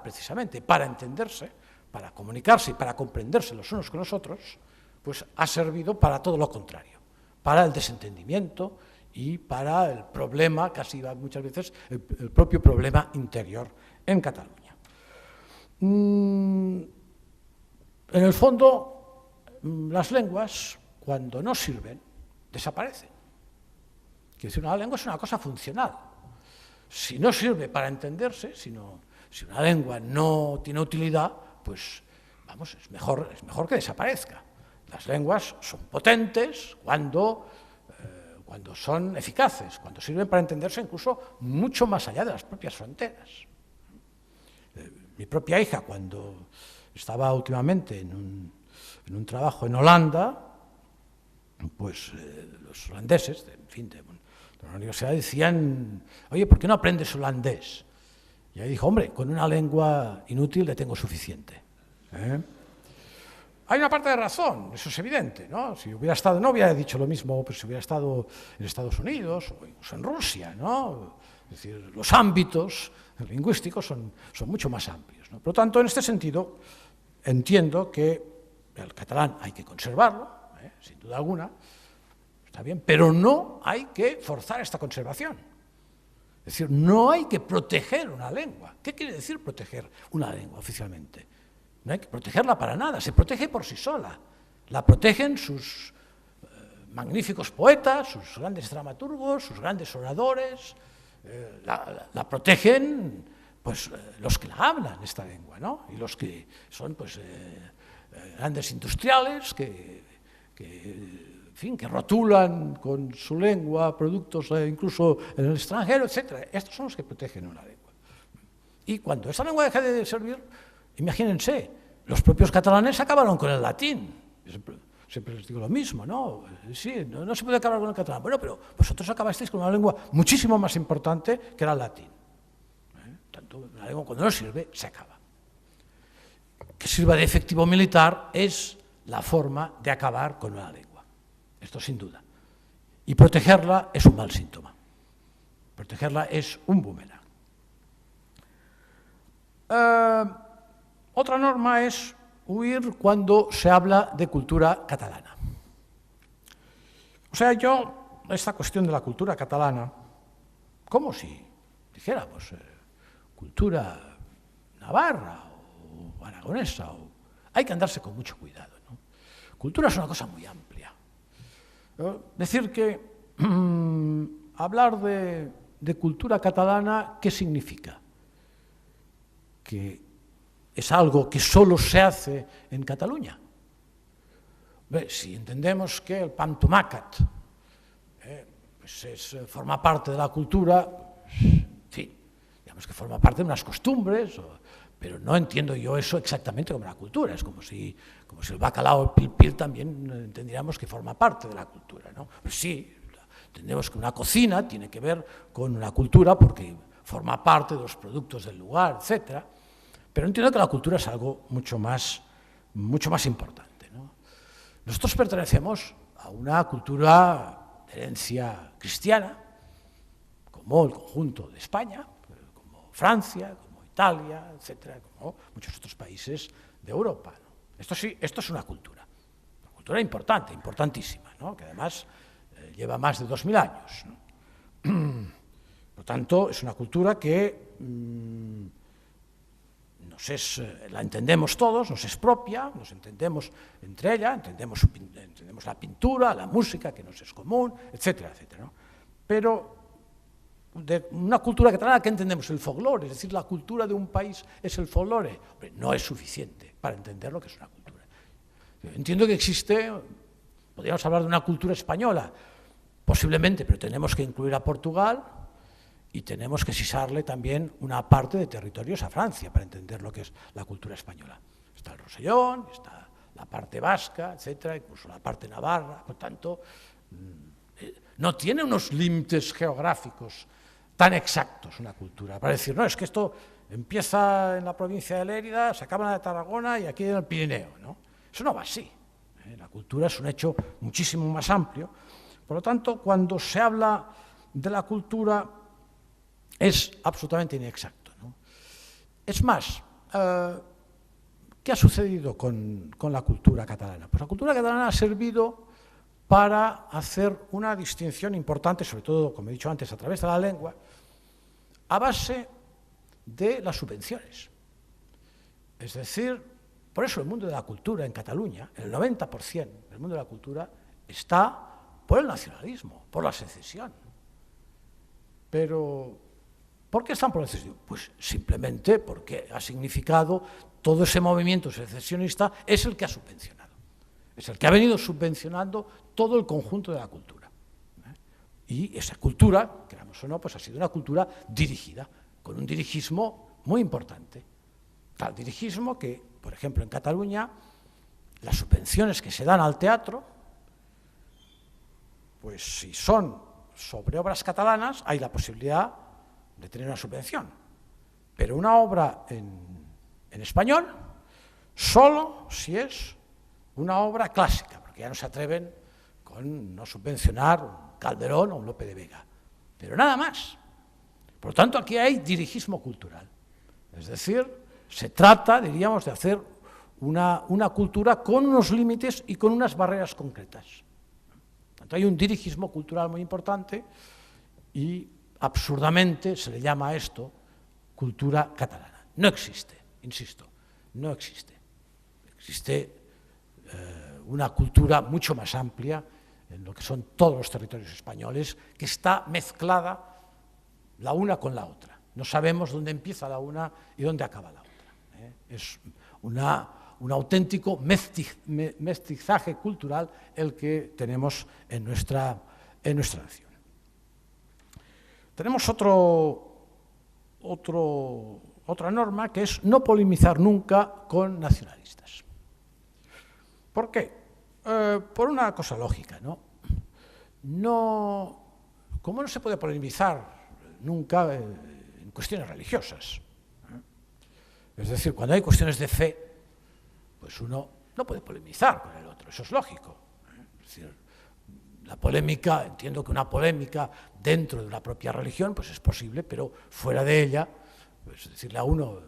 precisamente para entenderse, para comunicarse y para comprenderse los unos con los otros, pues ha servido para todo lo contrario, para el desentendimiento y para el problema, casi muchas veces, el propio problema interior en Cataluña. En el fondo, las lenguas, cuando no sirven, desaparecen. Quiero decir, una lengua es una cosa funcional. si no sirve para entenderse, si una lengua no tiene utilidad, pues vamos, es mejor que desaparezca. Las lenguas son potentes cuando son eficaces, cuando sirven para entenderse incluso mucho más allá de las propias fronteras. Mi propia hija, cuando estaba últimamente en un trabajo en Holanda, pues los holandeses, de la universidad, decían: oye, ¿por qué no aprendes holandés? Y ahí dijo: hombre, con una lengua inútil le tengo suficiente. Hay una parte de razón, eso es evidente, ¿no? Si hubiera estado, no hubiera dicho lo mismo, pero si hubiera estado en Estados Unidos o incluso en Rusia, ¿no? Es decir, los ámbitos lingüísticos son mucho más amplios, ¿no? Por lo tanto, en este sentido, entiendo que el catalán hay que conservarlo, sin duda alguna, está bien, pero no hay que forzar esta conservación. Es decir, no hay que proteger una lengua. ¿Qué quiere decir proteger una lengua oficialmente? No hay que protegerla para nada, se protege por sí sola. La protegen sus magníficos poetas, sus grandes dramaturgos, sus grandes oradores, la protegen pues, los que la hablan, esta lengua, ¿no? Y los que son pues, grandes industriales que rotulan con su lengua productos incluso en el extranjero, etc. Estos son los que protegen una lengua. Y cuando esa lengua deja de servir, imagínense, los propios catalanes acabaron con el latín. Siempre les digo lo mismo, ¿no? Sí, no se puede acabar con el catalán. Bueno, pero vosotros acabasteis con una lengua muchísimo más importante que era el latín. Tanto, una lengua cuando no sirve, se acaba. Que sirva de efectivo militar es la forma de acabar con una lengua. Esto sin duda. Y protegerla es un mal síntoma. Protegerla es un boomerang. Otra norma es huir cuando se habla de cultura catalana. O sea, esta cuestión de la cultura catalana, como si dijéramos cultura navarra o aragonesa, hay que andarse con mucho cuidado, ¿no? Cultura es una cosa muy amplia. Decir que hablar de cultura catalana, ¿qué significa? Que es algo que solo se hace en Cataluña. Si entendemos que el pan tomàquet pues forma parte de la cultura, en fin, digamos que forma parte de unas costumbres, pero no entiendo yo eso exactamente como una cultura. Es como si el bacalao, el pil-pil también entendiéramos que forma parte de la cultura, ¿no? Pues sí, entendemos que una cocina tiene que ver con una cultura porque forma parte de los productos del lugar, etcétera. Pero entiendo que la cultura es algo mucho más importante, ¿no? Nosotros pertenecemos a una cultura de herencia cristiana, como el conjunto de España, como Francia, como Italia, etcétera, como muchos otros países de Europa, ¿no? Esto sí, esto es una cultura importante, importantísima, ¿no? Que además lleva más de 2000 años, ¿no? Por tanto, es una cultura que la entendemos todos, nos es propia, nos entendemos entre ella, entendemos la pintura, la música, que nos es común, etcétera, etcétera, ¿no? Pero de una cultura catalana, ¿qué entendemos? El folclore, es decir, la cultura de un país es el folclore. Hombre, no es suficiente para entender lo que es una cultura. Entiendo que podríamos hablar de una cultura española, posiblemente, pero tenemos que incluir a Portugal, y tenemos que sisarle también una parte de territorios a Francia para entender lo que es la cultura española. Está el Rosellón, está la parte vasca, etcétera, incluso la parte navarra. Por tanto, no tiene unos límites geográficos tan exactos una cultura para decir, no, es que esto empieza en la provincia de Lérida, se acaba en la de Tarragona y aquí en el Pirineo, ¿no? Eso no va así. La cultura es un hecho muchísimo más amplio. Por lo tanto, cuando se habla de la cultura, es absolutamente inexacto, ¿no? Es más, ¿qué ha sucedido con la cultura catalana? Pues la cultura catalana ha servido para hacer una distinción importante, sobre todo, como he dicho antes, a través de la lengua, a base de las subvenciones. Es decir, por eso el mundo de la cultura en Cataluña, el 90% del mundo de la cultura, está por el nacionalismo, por la secesión. Pero ¿Por qué están por el cesio? Pues simplemente porque ha significado todo ese movimiento secesionista es el que ha subvencionado. Es el que ha venido subvencionando todo el conjunto de la cultura. Y esa cultura, queramos o no, pues ha sido una cultura dirigida, con un dirigismo muy importante. Tal dirigismo que, por ejemplo, en Cataluña, las subvenciones que se dan al teatro, pues si son sobre obras catalanas, hay la posibilidad de tener una subvención. Pero una obra en español, solo si es una obra clásica, porque ya no se atreven con no subvencionar un Calderón o un Lope de Vega. Pero nada más. Por lo tanto, aquí hay dirigismo cultural. Es decir, se trata, diríamos, de hacer una cultura con unos límites y con unas barreras concretas. Por tanto, hay un dirigismo cultural muy importante y absurdamente se le llama a esto cultura catalana. No existe, insisto, no existe. Existe una cultura mucho más amplia en lo que son todos los territorios españoles, que está mezclada la una con la otra. No sabemos dónde empieza la una y dónde acaba la otra. Es un auténtico mestizaje cultural el que tenemos en nuestra nación. Tenemos otra norma que es no polemizar nunca con nacionalistas. ¿Por qué? Por una cosa lógica, ¿no? ¿Cómo no se puede polemizar nunca en cuestiones religiosas? Es decir, cuando hay cuestiones de fe, pues uno no puede polemizar con el otro, eso es lógico. Es decir, la polémica, entiendo que una polémica dentro de una propia religión, pues es posible, pero fuera de ella, pues decirle a uno,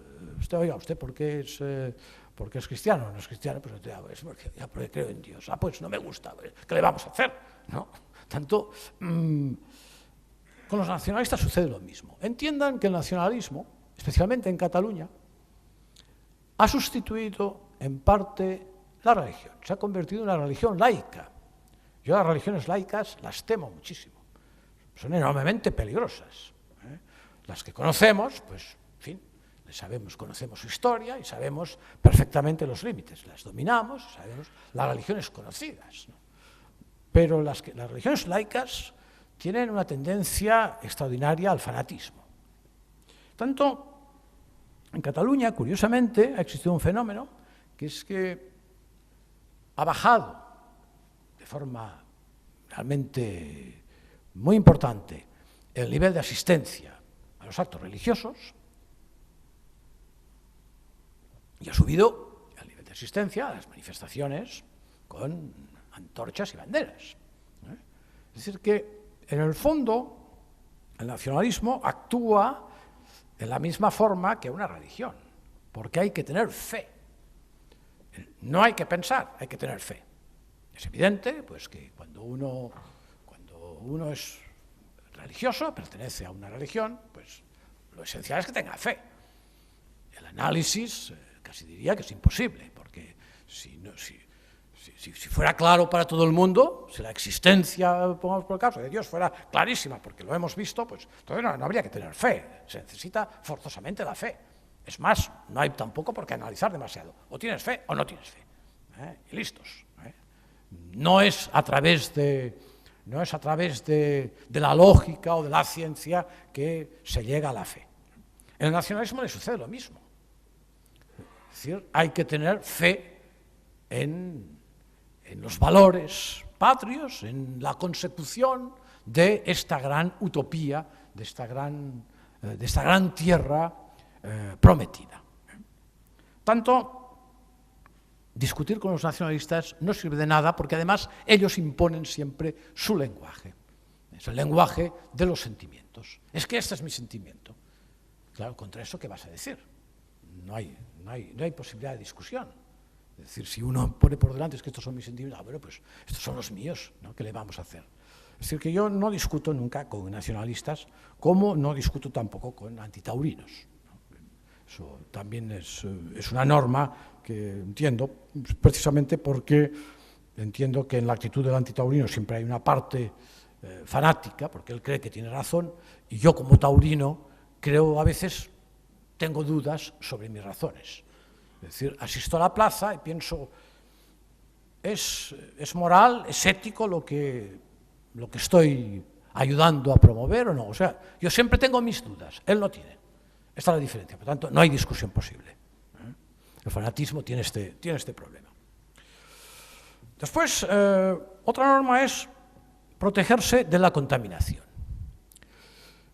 oiga, ¿usted por qué es cristiano? ¿No es cristiano? Pues porque creo en Dios. Pues no me gusta, ¿qué le vamos a hacer? ¿No? Tanto, con los nacionalistas sucede lo mismo. Entiendan que el nacionalismo, especialmente en Cataluña, ha sustituido en parte la religión, se ha convertido en una religión laica. Yo las religiones laicas las temo muchísimo, son enormemente peligrosas. Las que conocemos, pues, en fin, conocemos su historia y sabemos perfectamente los límites, las dominamos, sabemos las religiones conocidas, ¿no? Pero las religiones laicas tienen una tendencia extraordinaria al fanatismo. Tanto, en Cataluña, curiosamente, ha existido un fenómeno que es que ha bajado de forma realmente muy importante el nivel de asistencia a los actos religiosos y ha subido el nivel de asistencia a las manifestaciones con antorchas y banderas. Es decir, que en el fondo el nacionalismo actúa de la misma forma que una religión, porque hay que tener fe. No hay que pensar, hay que tener fe. Es evidente pues, que cuando uno es religioso, pertenece a una religión, pues lo esencial es que tenga fe. El análisis casi diría que es imposible, porque si fuera claro para todo el mundo, si la existencia, pongamos por el caso, de Dios fuera clarísima, porque lo hemos visto, pues entonces no habría que tener fe, se necesita forzosamente la fe. Es más, no hay tampoco por qué analizar demasiado, o tienes fe o no tienes fe, y listos. No es a través de la lógica o de la ciencia que se llega a la fe. En el nacionalismo le sucede lo mismo. Es decir, hay que tener fe en los valores patrios, en la consecución de esta gran utopía, de esta gran tierra prometida. Tanto, discutir con los nacionalistas no sirve de nada porque además ellos imponen siempre su lenguaje. Es el lenguaje de los sentimientos. Es que este es mi sentimiento. Claro, contra eso, ¿qué vas a decir? No hay posibilidad de discusión. Es decir, si uno pone por delante es que estos son mis sentimientos, bueno, pues estos son los míos, ¿no? ¿Qué le vamos a hacer? Es decir, que yo no discuto nunca con nacionalistas, como no discuto tampoco con antitaurinos, ¿no? Eso también es una norma que entiendo, precisamente porque entiendo que en la actitud del antitaurino siempre hay una parte fanática, porque él cree que tiene razón, y yo como taurino creo a veces, tengo dudas sobre mis razones. Es decir, asisto a la plaza y pienso, ¿es moral, es ético lo que estoy ayudando a promover o no? O sea, yo siempre tengo mis dudas, él no tiene. Esta es la diferencia, por tanto, no hay discusión posible. El fanatismo tiene este problema. Después, otra norma es protegerse de la contaminación.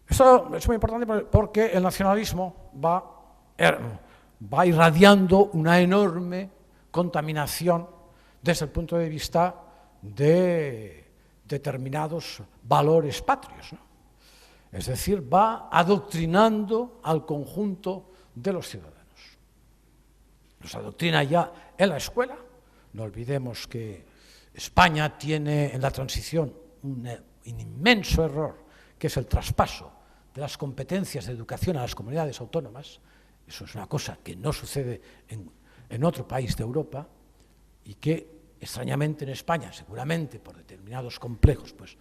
Esto es muy importante porque el nacionalismo va irradiando una enorme contaminación desde el punto de vista de determinados valores patrios, ¿no? Es decir, va adoctrinando al conjunto de los ciudadanos. Los adoctrina ya en la escuela. No olvidemos que España tiene en la transición un inmenso error, que es el traspaso de las competencias de educación a las comunidades autónomas. Eso es una cosa que no sucede en otro país de Europa y que, extrañamente, en España, seguramente por determinados complejos, pues,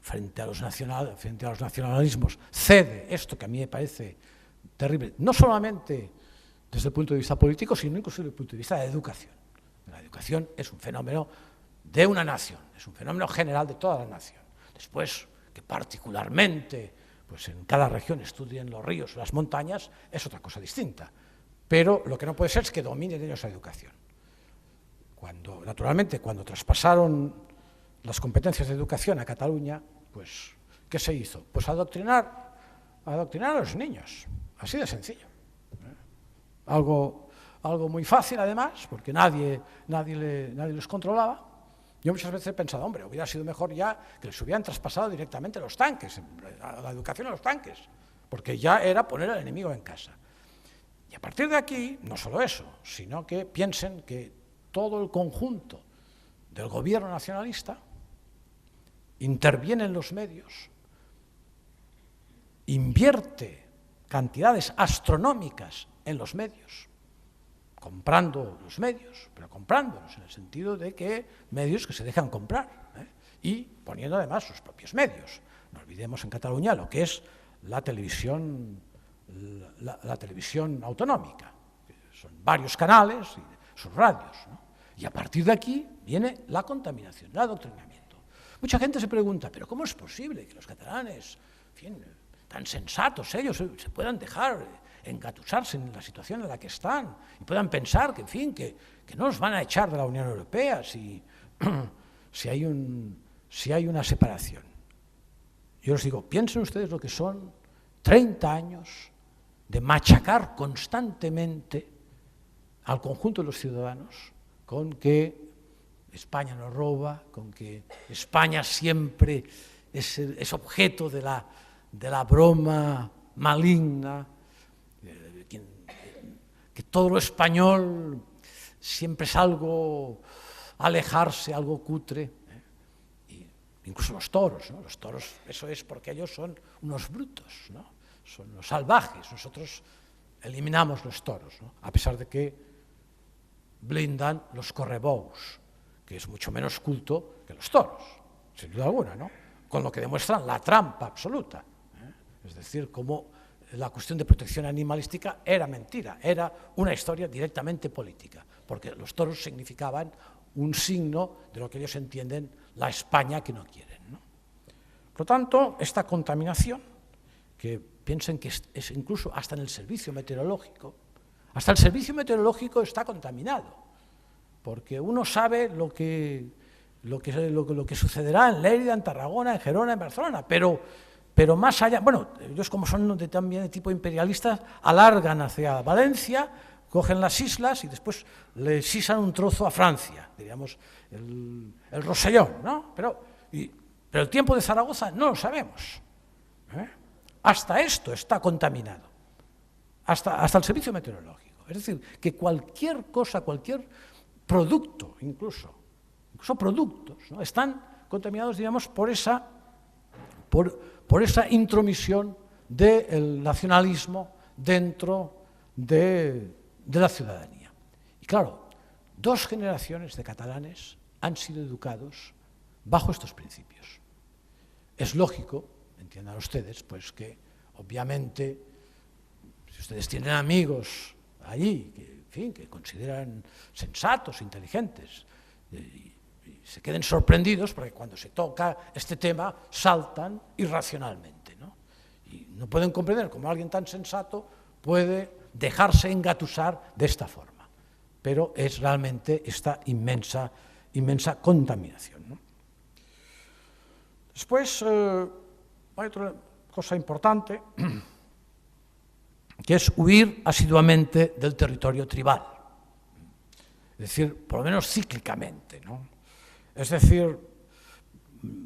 frente a los nacionalismos, cede esto que a mí me parece terrible, no solamente desde el punto de vista político, sino incluso desde el punto de vista de la educación. La educación es un fenómeno de una nación, es un fenómeno general de toda la nación. Después, que particularmente pues en cada región estudien los ríos o las montañas, es otra cosa distinta. Pero lo que no puede ser es que dominen ellos la educación. Naturalmente, cuando traspasaron las competencias de educación a Cataluña, pues, ¿qué se hizo? Pues adoctrinar a los niños, así de sencillo. Algo muy fácil, además, porque nadie los controlaba. Yo muchas veces he pensado, hombre, hubiera sido mejor ya que les hubieran traspasado directamente los tanques, la educación a los tanques, porque ya era poner al enemigo en casa. Y a partir de aquí, no solo eso, sino que piensen que todo el conjunto del gobierno nacionalista interviene en los medios, invierte cantidades astronómicas en los medios, comprando los medios, pero comprándolos en el sentido de que medios que se dejan comprar, y poniendo además sus propios medios. No olvidemos en Cataluña lo que es la televisión autonómica, que son varios canales y sus radios, ¿no? Y a partir de aquí viene la contaminación, el adoctrinamiento. Mucha gente se pregunta, ¿pero cómo es posible que los catalanes, en fin, tan sensatos ellos, se puedan dejar engatusarse en la situación en la que están y puedan pensar que, en fin, que no nos van a echar de la Unión Europea si hay una separación? Yo les digo, piensen ustedes lo que son 30 años de machacar constantemente al conjunto de los ciudadanos con que España nos roba, con que España siempre es objeto de la broma maligna, que todo lo español siempre es algo alejarse, algo cutre. Incluso los toros, ¿no? Los toros, eso es porque ellos son unos brutos, ¿no? Son los salvajes. Nosotros eliminamos los toros, ¿no? A pesar de que blindan los correbous, que es mucho menos culto que los toros, sin duda alguna, ¿no? Con lo que demuestran la trampa absoluta, Es decir, cómo la cuestión de protección animalística era mentira, era una historia directamente política, porque los toros significaban un signo de lo que ellos entienden la España que no quieren, ¿no? Por lo tanto, esta contaminación, que piensen que es incluso hasta en el servicio meteorológico, hasta el servicio meteorológico está contaminado, porque uno sabe lo que sucederá en Lérida, en Tarragona, en Gerona, en Barcelona, pero más allá, bueno, ellos como son también de tipo imperialistas, alargan hacia Valencia, cogen las islas y después le sisan un trozo a Francia, diríamos el Rosellón, ¿no? Pero el tiempo de Zaragoza no lo sabemos. Hasta esto está contaminado, hasta el servicio meteorológico. Es decir, que cualquier cosa, cualquier producto, incluso productos, ¿no? Están contaminados, digamos, por esa intromisión del nacionalismo dentro de la ciudadanía. Y claro, 2 generaciones de catalanes han sido educados bajo estos principios. Es lógico, entiendan ustedes, pues que obviamente, si ustedes tienen amigos allí que, en fin, que consideran sensatos, inteligentes, y se queden sorprendidos porque cuando se toca este tema saltan irracionalmente, ¿no? Y no pueden comprender cómo alguien tan sensato puede dejarse engatusar de esta forma. Pero es realmente esta inmensa contaminación, ¿no? Después, hay otra cosa importante, que es huir asiduamente del territorio tribal. Es decir, por lo menos cíclicamente, ¿no? Es decir,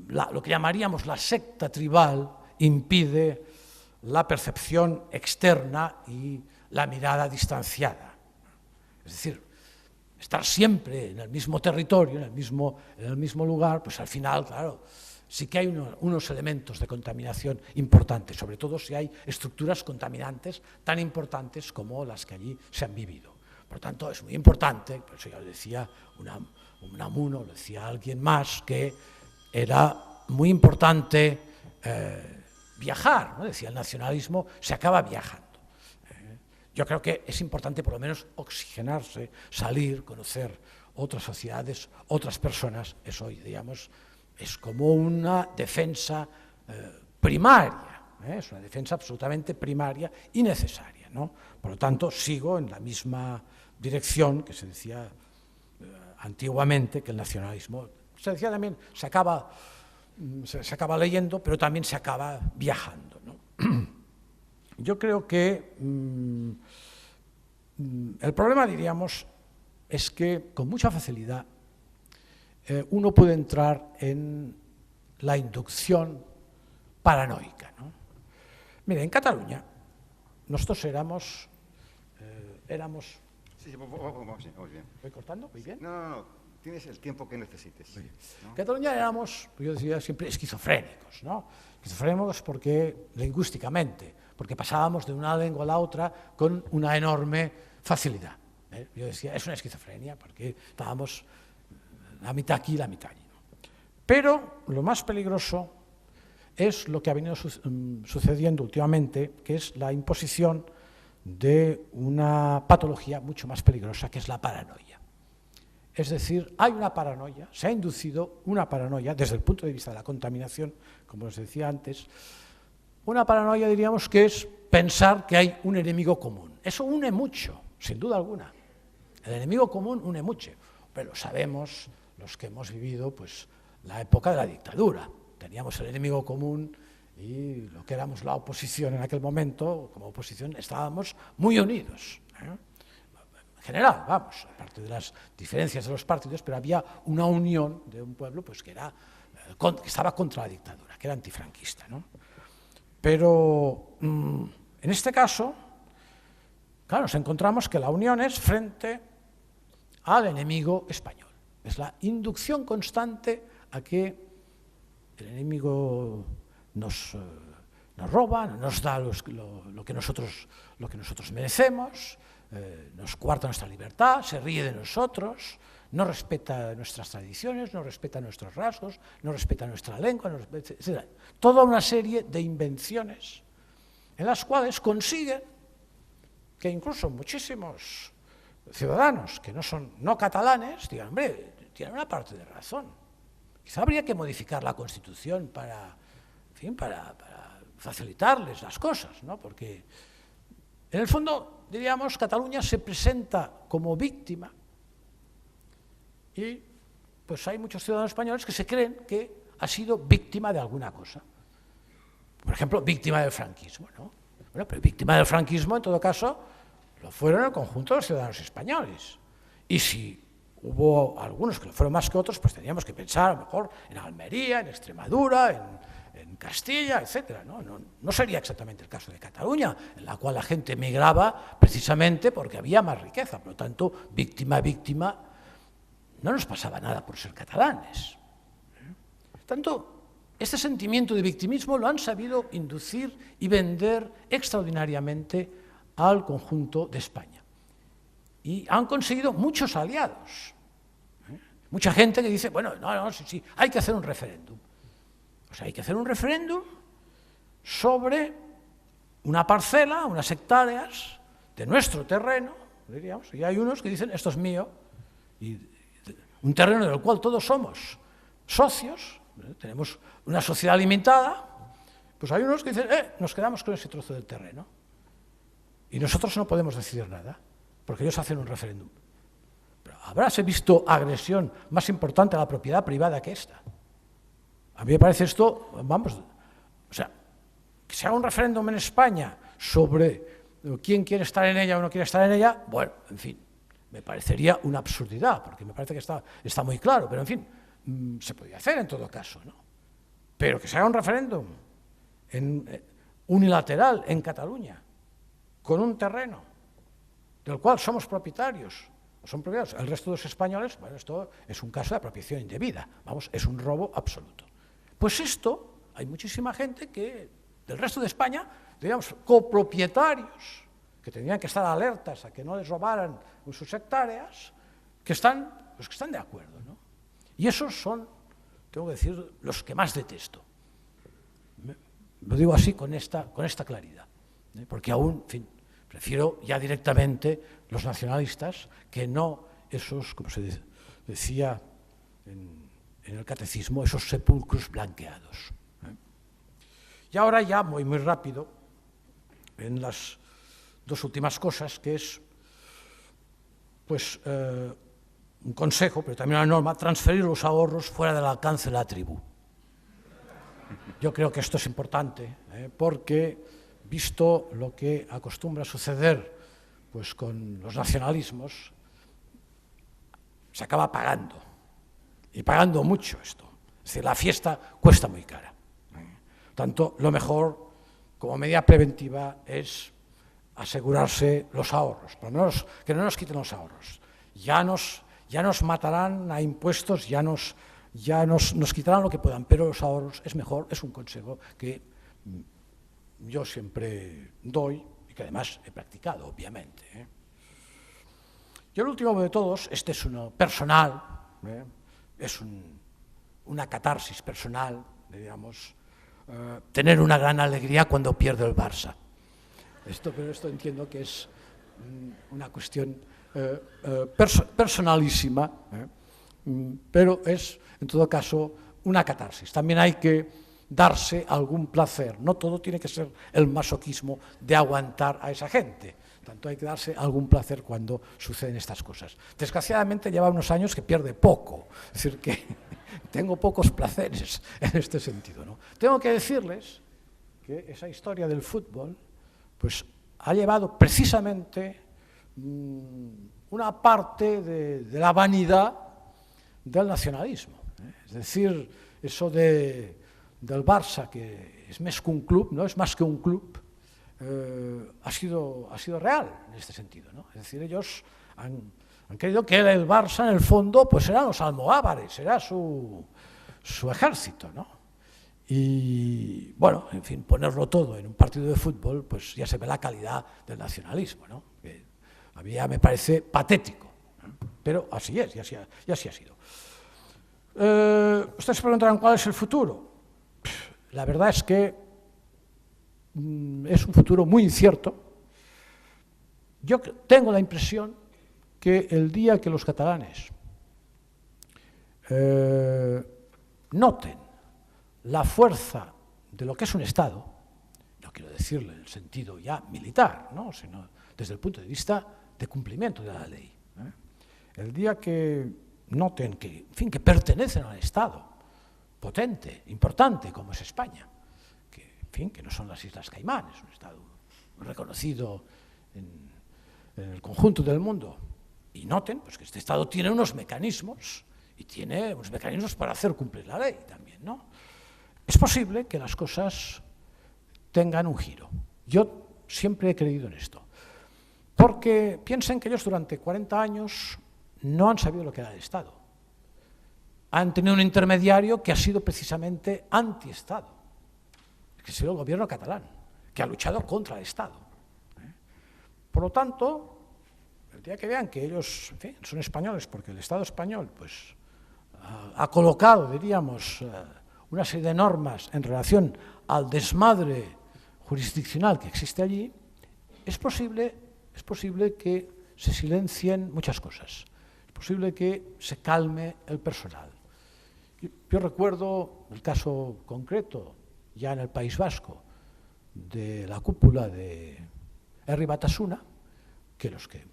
lo que llamaríamos la secta tribal impide la percepción externa y la mirada distanciada. Es decir, estar siempre en el mismo territorio, en el mismo lugar, pues al final, claro, sí que hay unos elementos de contaminación importantes, sobre todo si hay estructuras contaminantes tan importantes como las que allí se han vivido. Por lo tanto, es muy importante, por eso ya lo decía Unamuno, lo decía alguien más, que era muy importante viajar, ¿no? Decía, el nacionalismo se acaba viajando. Yo creo que es importante por lo menos oxigenarse, salir, conocer otras sociedades, otras personas. Eso, digamos, es como una defensa primaria, es una defensa absolutamente primaria y necesaria, ¿no? Por lo tanto, sigo en la misma dirección que se decía antiguamente, que el nacionalismo, se decía también, se acaba leyendo, pero también se acaba viajando, ¿no? Yo creo que el problema, diríamos, es que con mucha facilidad uno puede entrar en la inducción paranoica, ¿no? Mire, en Cataluña nosotros éramos... Sí, vamos bien. ¿Voy cortando? ¿Voy bien? No, tienes el tiempo que necesites. ¿No? En Cataluña éramos, yo decía siempre, esquizofrénicos, ¿no? Esquizofrénicos porque, lingüísticamente, porque pasábamos de una lengua a la otra con una enorme facilidad. Yo decía, es una esquizofrenia, porque estábamos la mitad aquí y la mitad allí, ¿no? Pero lo más peligroso es lo que ha venido sucediendo últimamente, que es la imposición de una patología mucho más peligrosa, que es la paranoia. Es decir, hay una paranoia, se ha inducido una paranoia desde el punto de vista de la contaminación, como os decía antes, una paranoia, diríamos, que es pensar que hay un enemigo común. Eso une mucho, sin duda alguna. El enemigo común une mucho, pero lo sabemos los que hemos vivido pues, la época de la dictadura. Teníamos el enemigo común y lo que éramos la oposición en aquel momento, como oposición, estábamos muy unidos, ¿eh? En general, vamos, aparte de las diferencias de los partidos, pero había una unión de un pueblo pues, que estaba contra la dictadura, que era antifranquista, ¿no? Pero en este caso, claro, nos encontramos que la unión es frente al enemigo español. Es la inducción constante a que el enemigo nos roba, nos da lo que nosotros merecemos, nos coarta nuestra libertad, se ríe de nosotros, no respeta nuestras tradiciones, no respeta nuestros rasgos, no respeta nuestra lengua, etc. Toda una serie de invenciones en las cuales consiguen que incluso muchísimos ciudadanos que no son catalanes digan, hombre, tienen una parte de razón. Quizá habría que modificar la Constitución para facilitarles las cosas, ¿no? Porque en el fondo, diríamos, Cataluña se presenta como víctima y pues hay muchos ciudadanos españoles que se creen que ha sido víctima de alguna cosa. Por ejemplo, víctima del franquismo, ¿no? Bueno, pero víctima del franquismo, en todo caso, lo fueron el conjunto de los ciudadanos españoles. Y si hubo algunos que lo fueron más que otros, pues teníamos que pensar a lo mejor en Almería, en Extremadura, en Castilla, etc. No sería exactamente el caso de Cataluña, en la cual la gente emigraba precisamente porque había más riqueza. Por lo tanto, víctima, no nos pasaba nada por ser catalanes. Por tanto, este sentimiento de victimismo lo han sabido inducir y vender extraordinariamente al conjunto de España. Y han conseguido muchos aliados. Mucha gente que dice, bueno, sí, hay que hacer un referéndum. O sea, hay que hacer un referéndum sobre una parcela, unas hectáreas de nuestro terreno, diríamos, y hay unos que dicen, esto es mío, y un terreno del cual todos somos socios, tenemos una sociedad limitada, pues hay unos que dicen, nos quedamos con ese trozo del terreno, y nosotros no podemos decidir nada, porque ellos hacen un referéndum. Pero ¿habráse visto agresión más importante a la propiedad privada que esta? A mí me parece esto, vamos, o sea, que se haga un referéndum en España sobre quién quiere estar en ella o no quiere estar en ella, bueno, en fin, me parecería una absurdidad, porque me parece que está muy claro, pero en fin, se podría hacer en todo caso, ¿no? Pero que se haga un referéndum unilateral en Cataluña, con un terreno del cual somos propietarios, o son propietarios el resto de los españoles, bueno, esto es un caso de apropiación indebida, vamos, es un robo absoluto. Pues esto, hay muchísima gente que, del resto de España, digamos, copropietarios, que tendrían que estar alertas a que no les robaran sus hectáreas, que están de acuerdo, ¿no? Y esos son, tengo que decir, los que más detesto. Lo digo así con esta claridad, porque aún, en fin, prefiero ya directamente los nacionalistas que no esos, como se decía en el catecismo, esos sepulcros blanqueados. Y ahora ya voy muy rápido en las dos últimas cosas, que es pues un consejo, pero también una norma, transferir los ahorros fuera del alcance de la tribu. Yo creo que esto es importante, porque visto lo que acostumbra suceder pues, con los nacionalismos, se acaba pagando, y pagando mucho esto. Es decir, la fiesta cuesta muy cara. Tanto, lo mejor, como medida preventiva, es asegurarse los ahorros, pero que no nos quiten los ahorros. Ya nos matarán a impuestos, ya nos quitarán lo que puedan, pero los ahorros es mejor, es un consejo que yo siempre doy y que además he practicado, obviamente. Y el último de todos, este es uno personal, es una catarsis personal, digamos, tener una gran alegría cuando pierde el Barça. Pero esto entiendo que es una cuestión personalísima, pero es, en todo caso, una catarsis. También hay que darse algún placer. No todo tiene que ser el masoquismo de aguantar a esa gente. Tanto hay que darse algún placer cuando suceden estas cosas. Desgraciadamente lleva unos años que pierde poco. Es decir, que tengo pocos placeres en este sentido, ¿no? Tengo que decirles que esa historia del fútbol pues, ha llevado precisamente una parte de la vanidad del nacionalismo. Es decir, eso del Barça, que es más que un club, ¿no? Es más que un club, ha sido real en este sentido, ¿no? Es decir, ellos han creído que el Barça, en el fondo, pues eran los almogávares, era su ejército, ¿no? Y, bueno, en fin, ponerlo todo en un partido de fútbol, pues ya se ve la calidad del nacionalismo, ¿no? Que a mí ya me parece patético, ¿no? Pero así es, y así ha sido. Ustedes se preguntarán cuál es el futuro. La verdad es que es un futuro muy incierto. Yo tengo la impresión que el día que los catalanes noten la fuerza de lo que es un Estado, no quiero decirlo en el sentido ya militar, ¿no? Sino desde el punto de vista de cumplimiento de la ley. El día que noten que, en fin, que pertenecen a un Estado potente, importante, como es España, que, en fin, que no son las Islas Caimán, es un Estado reconocido en el conjunto del mundo, y noten pues, que este Estado tiene unos mecanismos, y tiene unos mecanismos para hacer cumplir la ley también, ¿no? Es posible que las cosas tengan un giro. Yo siempre he creído en esto, porque piensen que ellos durante 40 años no han sabido lo que era el Estado. Han tenido un intermediario que ha sido precisamente anti-Estado, que ha sido el gobierno catalán, que ha luchado contra el Estado. Por lo tanto, el día que vean que ellos, en fin, son españoles, porque el Estado español pues, ha colocado, diríamos, una serie de normas en relación al desmadre jurisdiccional que existe allí, es posible que se silencien muchas cosas. Es posible que se calme el personal. Yo recuerdo el caso concreto, ya en el País Vasco, de la cúpula de Herri Batasuna, que los que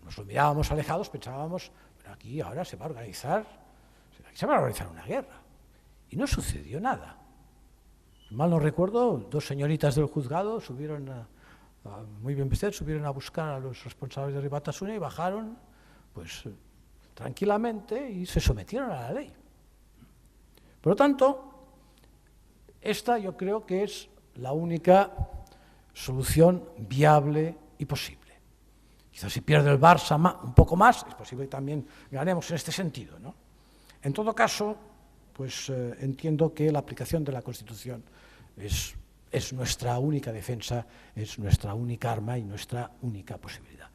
nos lo mirábamos alejados pensábamos, pero aquí ahora se va a organizar una guerra. Y no sucedió nada. Mal no recuerdo, dos señoritas del juzgado subieron muy bien vestidas, subieron a buscar a los responsables de Herri Batasuna y bajaron, pues, tranquilamente, y se sometieron a la ley. Por lo tanto, esta yo creo que es la única solución viable y posible. Quizás si pierde el Barça un poco más, es posible que también ganemos en este sentido, ¿no? En todo caso, pues entiendo que la aplicación de la Constitución es nuestra única defensa, es nuestra única arma y nuestra única posibilidad.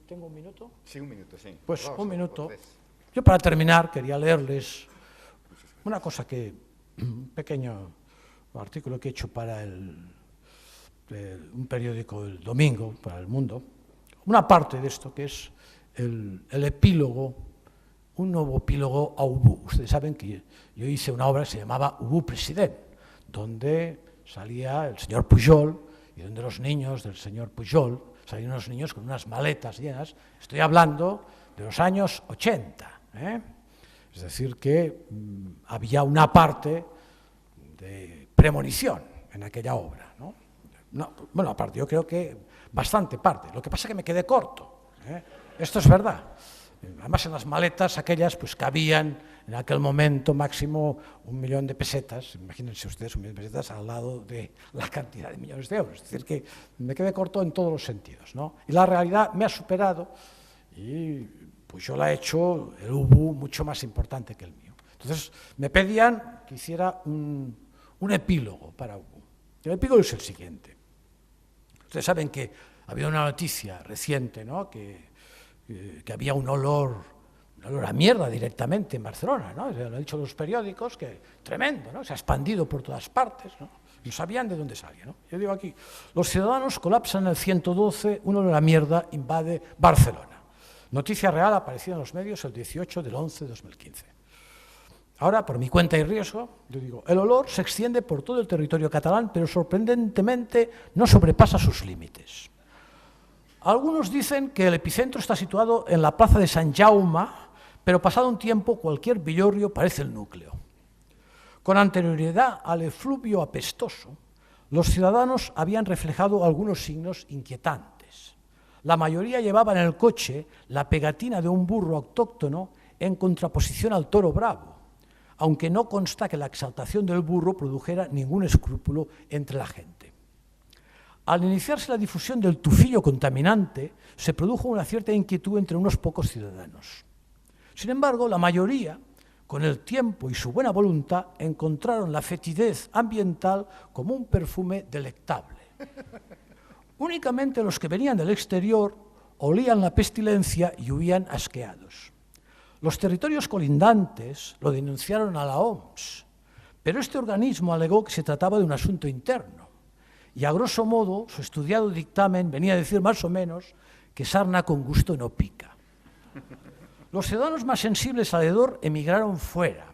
¿Tengo un minuto? Sí, un minuto, sí. Pues un minuto. Yo, para terminar, quería leerles una cosa un pequeño artículo que he hecho para un periódico el domingo, para El Mundo, una parte de esto que es el epílogo, un nuevo epílogo a Ubú. Ustedes saben que yo hice una obra que se llamaba Ubú President, donde salía el señor Pujol y donde los niños del señor Pujol, salían unos niños con unas maletas llenas. Estoy hablando de los años 80, ¿eh? Es decir, que había una parte de premonición en aquella obra, ¿no? Bueno, aparte, yo creo que bastante parte. Lo que pasa es que me quedé corto, ¿eh? Esto es verdad. Además, en las maletas aquellas pues cabían en aquel momento máximo 1 millón de pesetas. Imagínense ustedes 1 millón de pesetas al lado de la cantidad de millones de euros. Es decir, que me quedé corto en todos los sentidos, ¿no? Y la realidad me ha superado y pues yo la he hecho, el Ubú, mucho más importante que el mío. Entonces, me pedían que hiciera un epílogo para Ubú. El epílogo es el siguiente. Ustedes saben que ha habido una noticia reciente, ¿no?, que había un olor a mierda directamente en Barcelona, ¿no? Lo han dicho los periódicos, que tremendo, ¿no? Se ha expandido por todas partes, ¿no? No sabían de dónde salía, ¿no? Yo digo aquí, los ciudadanos colapsan el 112, un olor a mierda invade Barcelona. Noticia real aparecida en los medios el 18 del 11 de 2015. Ahora, por mi cuenta y riesgo, yo digo, el olor se extiende por todo el territorio catalán, pero sorprendentemente no sobrepasa sus límites. Algunos dicen que el epicentro está situado en la plaza de Sant Jaume, pero pasado un tiempo cualquier villorrio parece el núcleo. Con anterioridad al efluvio apestoso, los ciudadanos habían reflejado algunos signos inquietantes. La mayoría llevaba en el coche la pegatina de un burro autóctono en contraposición al toro bravo, aunque no consta que la exaltación del burro produjera ningún escrúpulo entre la gente. Al iniciarse la difusión del tufillo contaminante, se produjo una cierta inquietud entre unos pocos ciudadanos. Sin embargo, la mayoría, con el tiempo y su buena voluntad, encontraron la fetidez ambiental como un perfume delectable. Únicamente los que venían del exterior olían la pestilencia y huían asqueados. Los territorios colindantes lo denunciaron a la OMS, pero este organismo alegó que se trataba de un asunto interno. Y a grosso modo, su estudiado dictamen venía a decir más o menos que sarna con gusto no pica. Los ciudadanos más sensibles al hedor emigraron fuera.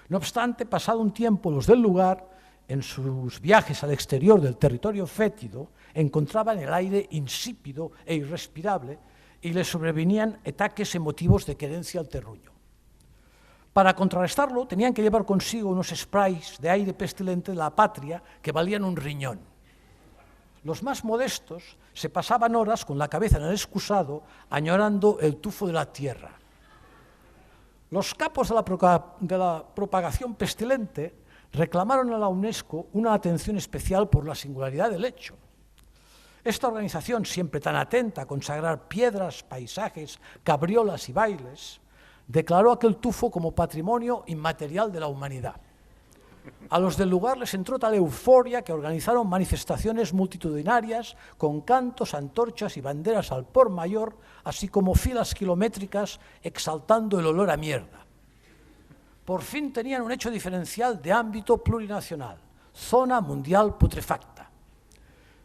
No obstante, pasado un tiempo, los del lugar, en sus viajes al exterior del territorio fétido, encontraban el aire insípido e irrespirable y les sobrevenían ataques emotivos de querencia al terruño. Para contrarrestarlo, tenían que llevar consigo unos sprays de aire pestilente de la patria que valían un riñón. Los más modestos se pasaban horas con la cabeza en el excusado añorando el tufo de la tierra. Los capos de la propagación pestilente reclamaron a la UNESCO una atención especial por la singularidad del hecho. Esta organización, siempre tan atenta a consagrar piedras, paisajes, cabriolas y bailes, declaró aquel tufo como patrimonio inmaterial de la humanidad. A los del lugar les entró tal euforia que organizaron manifestaciones multitudinarias con cantos, antorchas y banderas al por mayor, así como filas kilométricas exaltando el olor a mierda. Por fin tenían un hecho diferencial de ámbito plurinacional. zona mundial putrefacta.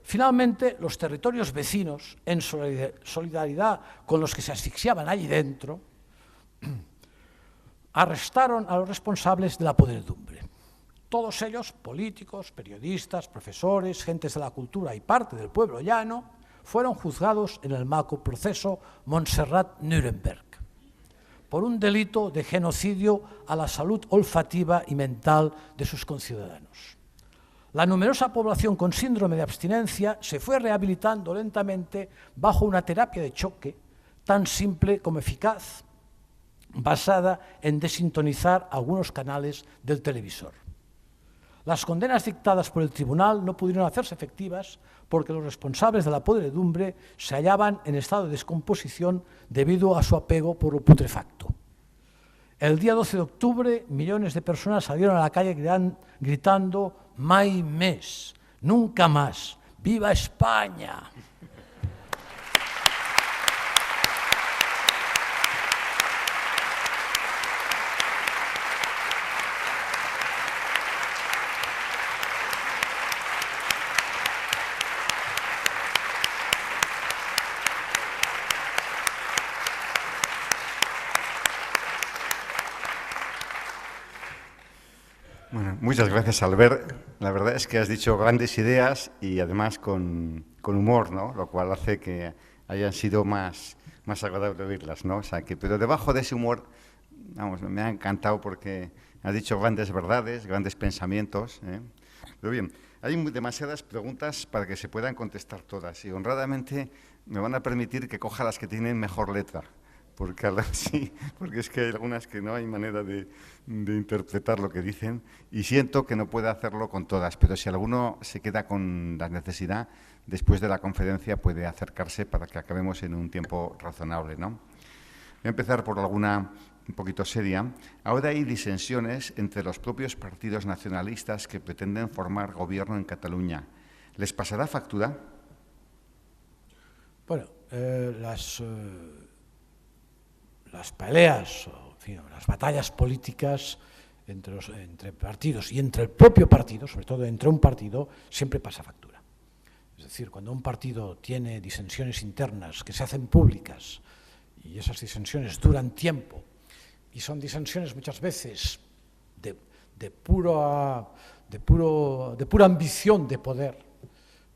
Finalmente, los territorios vecinos, en solidaridad con los que se asfixiaban allí dentro, arrestaron a los responsables de la podredumbre. Todos ellos, políticos, periodistas, profesores, gentes de la cultura y parte del pueblo llano, fueron juzgados en el macroproceso Montserrat-Nuremberg por un delito de genocidio a la salud olfativa y mental de sus conciudadanos. La numerosa población con síndrome de abstinencia se fue rehabilitando lentamente bajo una terapia de choque tan simple como eficaz, basada en desintonizar algunos canales del televisor. Las condenas dictadas por el tribunal no pudieron hacerse efectivas porque los responsables de la podredumbre se hallaban en estado de descomposición debido a su apego por lo putrefacto. El día 12 de octubre, millones de personas salieron a la calle gritando «Mai més», «Nunca más», «Viva España». Bueno, muchas gracias, Albert. La verdad es que has dicho grandes ideas y además con humor, ¿no? Lo cual hace que hayan sido más agradable oírlas, ¿no? O sea, pero debajo de ese humor, vamos, me ha encantado porque has dicho grandes verdades, grandes pensamientos, ¿eh? Pero bien, hay demasiadas preguntas para que se puedan contestar todas y honradamente me van a permitir que coja las que tienen mejor letra. Porque es que hay algunas que no hay manera de interpretar lo que dicen y siento que no pueda hacerlo con todas, pero si alguno se queda con la necesidad, después de la conferencia puede acercarse para que acabemos en un tiempo razonable, ¿no? Voy a empezar por alguna un poquito seria. Ahora hay disensiones entre los propios partidos nacionalistas que pretenden formar gobierno en Cataluña. ¿Les pasará factura? Bueno, las peleas, en fin, las batallas políticas entre partidos y entre el propio partido, sobre todo entre un partido, siempre pasa factura. Es decir, cuando un partido tiene disensiones internas que se hacen públicas y esas disensiones duran tiempo y son disensiones muchas veces de pura ambición de poder,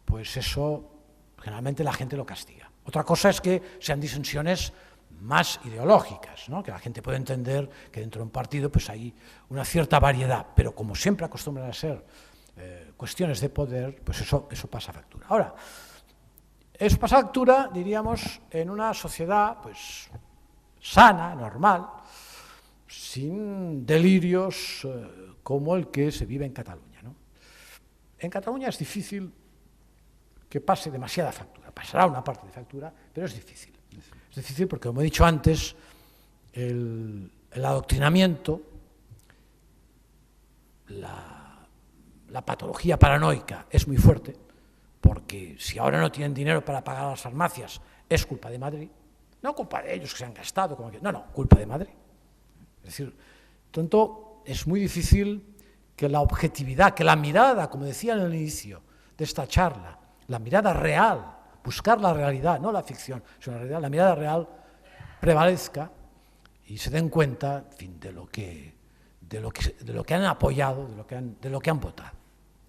pues eso generalmente la gente lo castiga. Otra cosa es que sean disensiones más ideológicas, ¿no? Que la gente puede entender que dentro de un partido pues hay una cierta variedad, pero como siempre acostumbran a ser cuestiones de poder, pues eso pasa factura. Ahora, eso pasa factura, diríamos, en una sociedad pues sana, normal, sin delirios como el que se vive en Cataluña, ¿no? En Cataluña es difícil que pase demasiada factura, pasará una parte de factura, pero es difícil. Es difícil porque, como he dicho antes, el adoctrinamiento, la patología paranoica es muy fuerte, porque si ahora no tienen dinero para pagar las farmacias, es culpa de Madrid, no culpa de ellos que se han gastado, culpa de Madrid. Es decir, tanto es muy difícil que la objetividad, que la mirada, como decía en el inicio de esta charla, la mirada real, buscar la realidad, no la ficción, sino la realidad, la mirada real prevalezca y se den cuenta, en fin, de lo que han apoyado, de lo que han votado.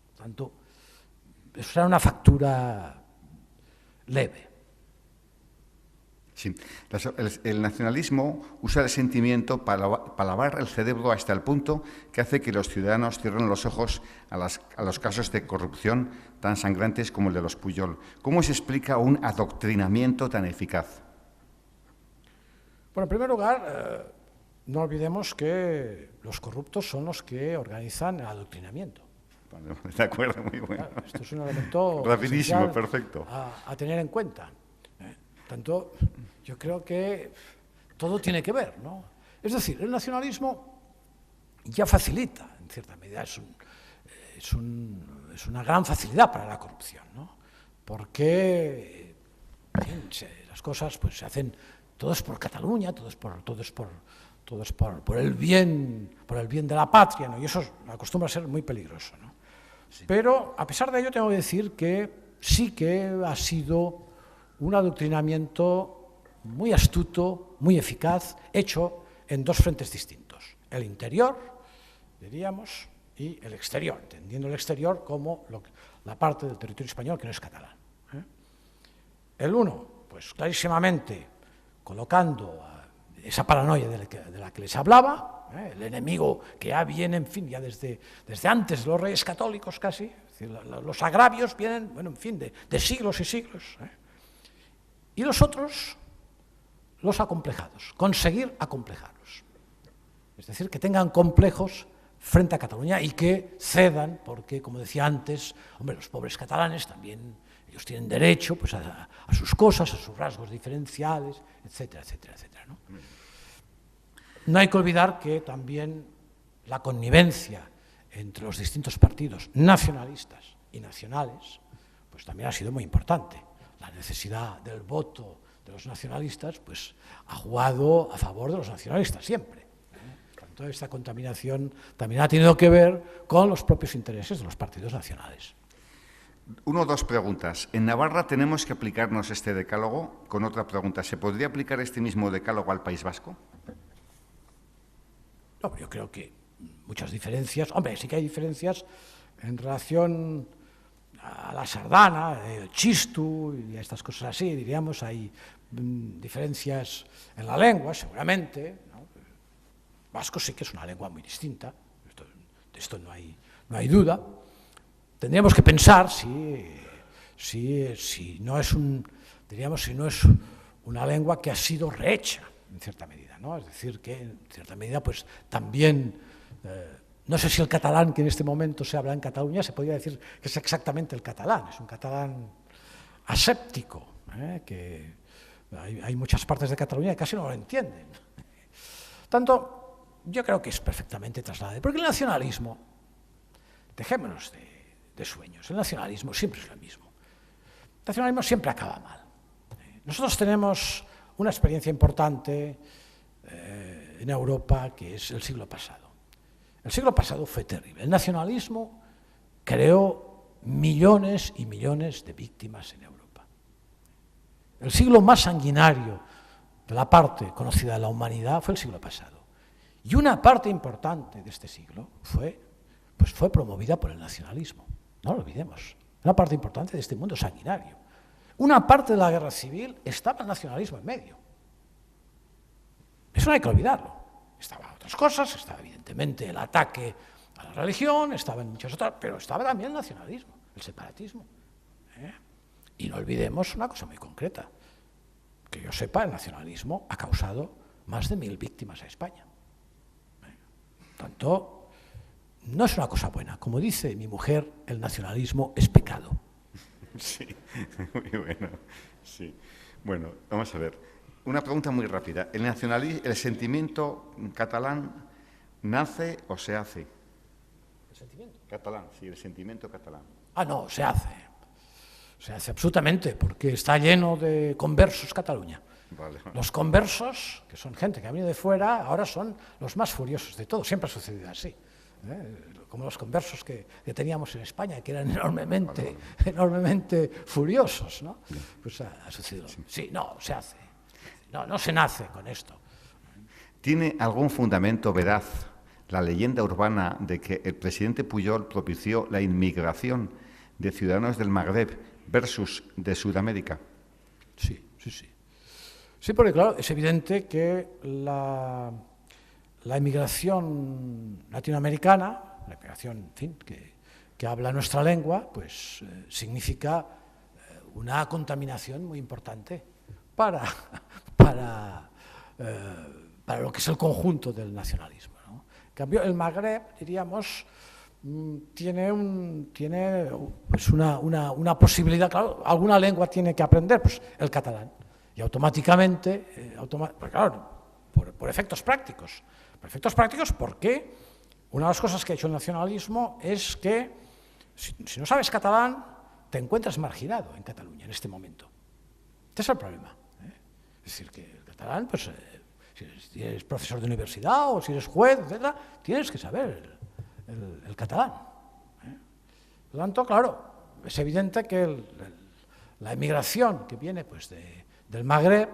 Por tanto, eso será una factura leve. Sí. El nacionalismo usa el sentimiento para lavar el cerebro hasta el punto que hace que los ciudadanos cierren los ojos a los casos de corrupción tan sangrantes como el de los Pujol. ¿Cómo se explica un adoctrinamiento tan eficaz? Bueno, en primer lugar, no olvidemos que los corruptos son los que organizan el adoctrinamiento. Vale, de acuerdo, muy bueno. Claro, esto es un elemento rapidísimo, perfecto. A tener en cuenta. Tanto, yo creo que todo tiene que ver, ¿no? Es decir, el nacionalismo ya facilita, en cierta medida, es una gran facilidad para la corrupción, ¿no? Porque en fin, las cosas pues se hacen todos por Cataluña, todos por el bien de la patria, ¿no? Y eso acostumbra a ser muy peligroso, ¿no? Sí. Pero, a pesar de ello, tengo que decir que sí que ha sido un adoctrinamiento muy astuto, muy eficaz, hecho en dos frentes distintos. El interior, diríamos, y el exterior, entendiendo el exterior como la parte del territorio español que no es catalán. El uno, pues clarísimamente colocando esa paranoia de la que les hablaba, el enemigo que ya viene, en fin, ya desde antes de los reyes católicos casi, es decir, los agravios vienen, bueno, en fin, de siglos y siglos. Y los otros, los acomplejados, conseguir acomplejarlos. Es decir, que tengan complejos frente a Cataluña y que cedan, porque, como decía antes, hombre, los pobres catalanes también, ellos tienen derecho pues, a sus cosas, a sus rasgos diferenciales, etcétera, etcétera, etcétera, ¿no? No hay que olvidar que también la connivencia entre los distintos partidos nacionalistas y nacionales, pues también ha sido muy importante. La necesidad del voto de los nacionalistas, pues ha jugado a favor de los nacionalistas siempre. Toda esta contaminación también ha tenido que ver con los propios intereses de los partidos nacionales. Una o dos preguntas. En Navarra tenemos que aplicarnos este decálogo. Con otra pregunta, ¿se podría aplicar este mismo decálogo al País Vasco? No, yo creo que muchas diferencias. Hombre, sí que hay diferencias en relación a la sardana, el chistu y a estas cosas así, diríamos. Hay diferencias en la lengua, seguramente, ¿no? Vasco sí que es una lengua muy distinta, de esto no hay duda. Tendríamos que pensar si no es una lengua que ha sido rehecha en cierta medida, ¿no? Es decir, que en cierta medida pues también, no sé si el catalán que en este momento se habla en Cataluña se podría decir que es exactamente el catalán, es un catalán aséptico, que hay muchas partes de Cataluña que casi no lo entienden. Tanto, yo creo que es perfectamente trasladable, porque el nacionalismo, dejémonos de sueños, el nacionalismo siempre es lo mismo. El nacionalismo siempre acaba mal. Nosotros tenemos una experiencia importante en Europa, que es el siglo pasado. El siglo pasado fue terrible. El nacionalismo creó millones y millones de víctimas en Europa. El siglo más sanguinario de la parte conocida de la humanidad fue el siglo pasado. Y una parte importante de este siglo fue promovida por el nacionalismo. No lo olvidemos. Una parte importante de este mundo sanguinario. Una parte de la guerra civil estaba el nacionalismo en medio. Eso no hay que olvidarlo. Estaban otras cosas, estaba evidentemente el ataque a la religión, estaban muchas otras, pero estaba también el nacionalismo, el separatismo. Y no olvidemos una cosa muy concreta. Que yo sepa, el nacionalismo ha causado más de 1000 víctimas a España. Tanto, no es una cosa buena. Como dice mi mujer, el nacionalismo es pecado. Sí, muy bueno. Sí. Bueno, vamos a ver. Una pregunta muy rápida. ¿El sentimiento catalán nace o se hace? ¿El sentimiento? Catalán, sí, el sentimiento catalán. Ah, no, se hace. Se hace absolutamente, porque está lleno de conversos Cataluña. Vale. Los conversos, que son gente que ha venido de fuera, ahora son los más furiosos de todos. Siempre ha sucedido así. Como los conversos que teníamos en España, que eran enormemente furiosos, ¿no? Pues ha sucedido. Sí, no, se hace. No se nace con esto. ¿Tiene algún fundamento veraz la leyenda urbana de que el presidente Pujol propició la inmigración de ciudadanos del Magreb versus de Sudamérica? Sí. Sí, porque claro, es evidente que la inmigración latinoamericana, la inmigración, en fin, que habla nuestra lengua, pues significa una contaminación muy importante para lo que es el conjunto del nacionalismo, ¿no? En cambio, el Magreb, diríamos, tiene pues una posibilidad, claro, alguna lengua tiene que aprender, pues el catalán. Y automáticamente, pues claro, por efectos prácticos. Por efectos prácticos porque una de las cosas que ha hecho el nacionalismo es que si no sabes catalán, te encuentras marginado en Cataluña en este momento. Este es el problema. Es decir, que el catalán, pues si eres profesor de universidad o si eres juez, etc., tienes que saber el catalán. Por lo tanto, claro, es evidente que la emigración que viene pues, del Magreb,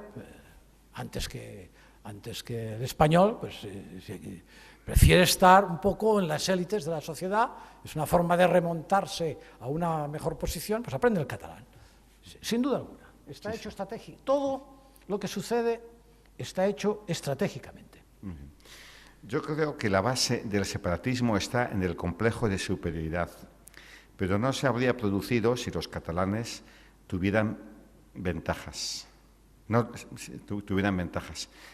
antes que el español, pues prefiere estar un poco en las élites de la sociedad, es una forma de remontarse a una mejor posición, pues aprende el catalán, sin duda alguna. Está hecho estratégico. Todo lo que sucede está hecho estratégicamente. Yo creo que la base del separatismo está en el complejo de superioridad, pero no se habría producido si los catalanes tuvieran ventajas.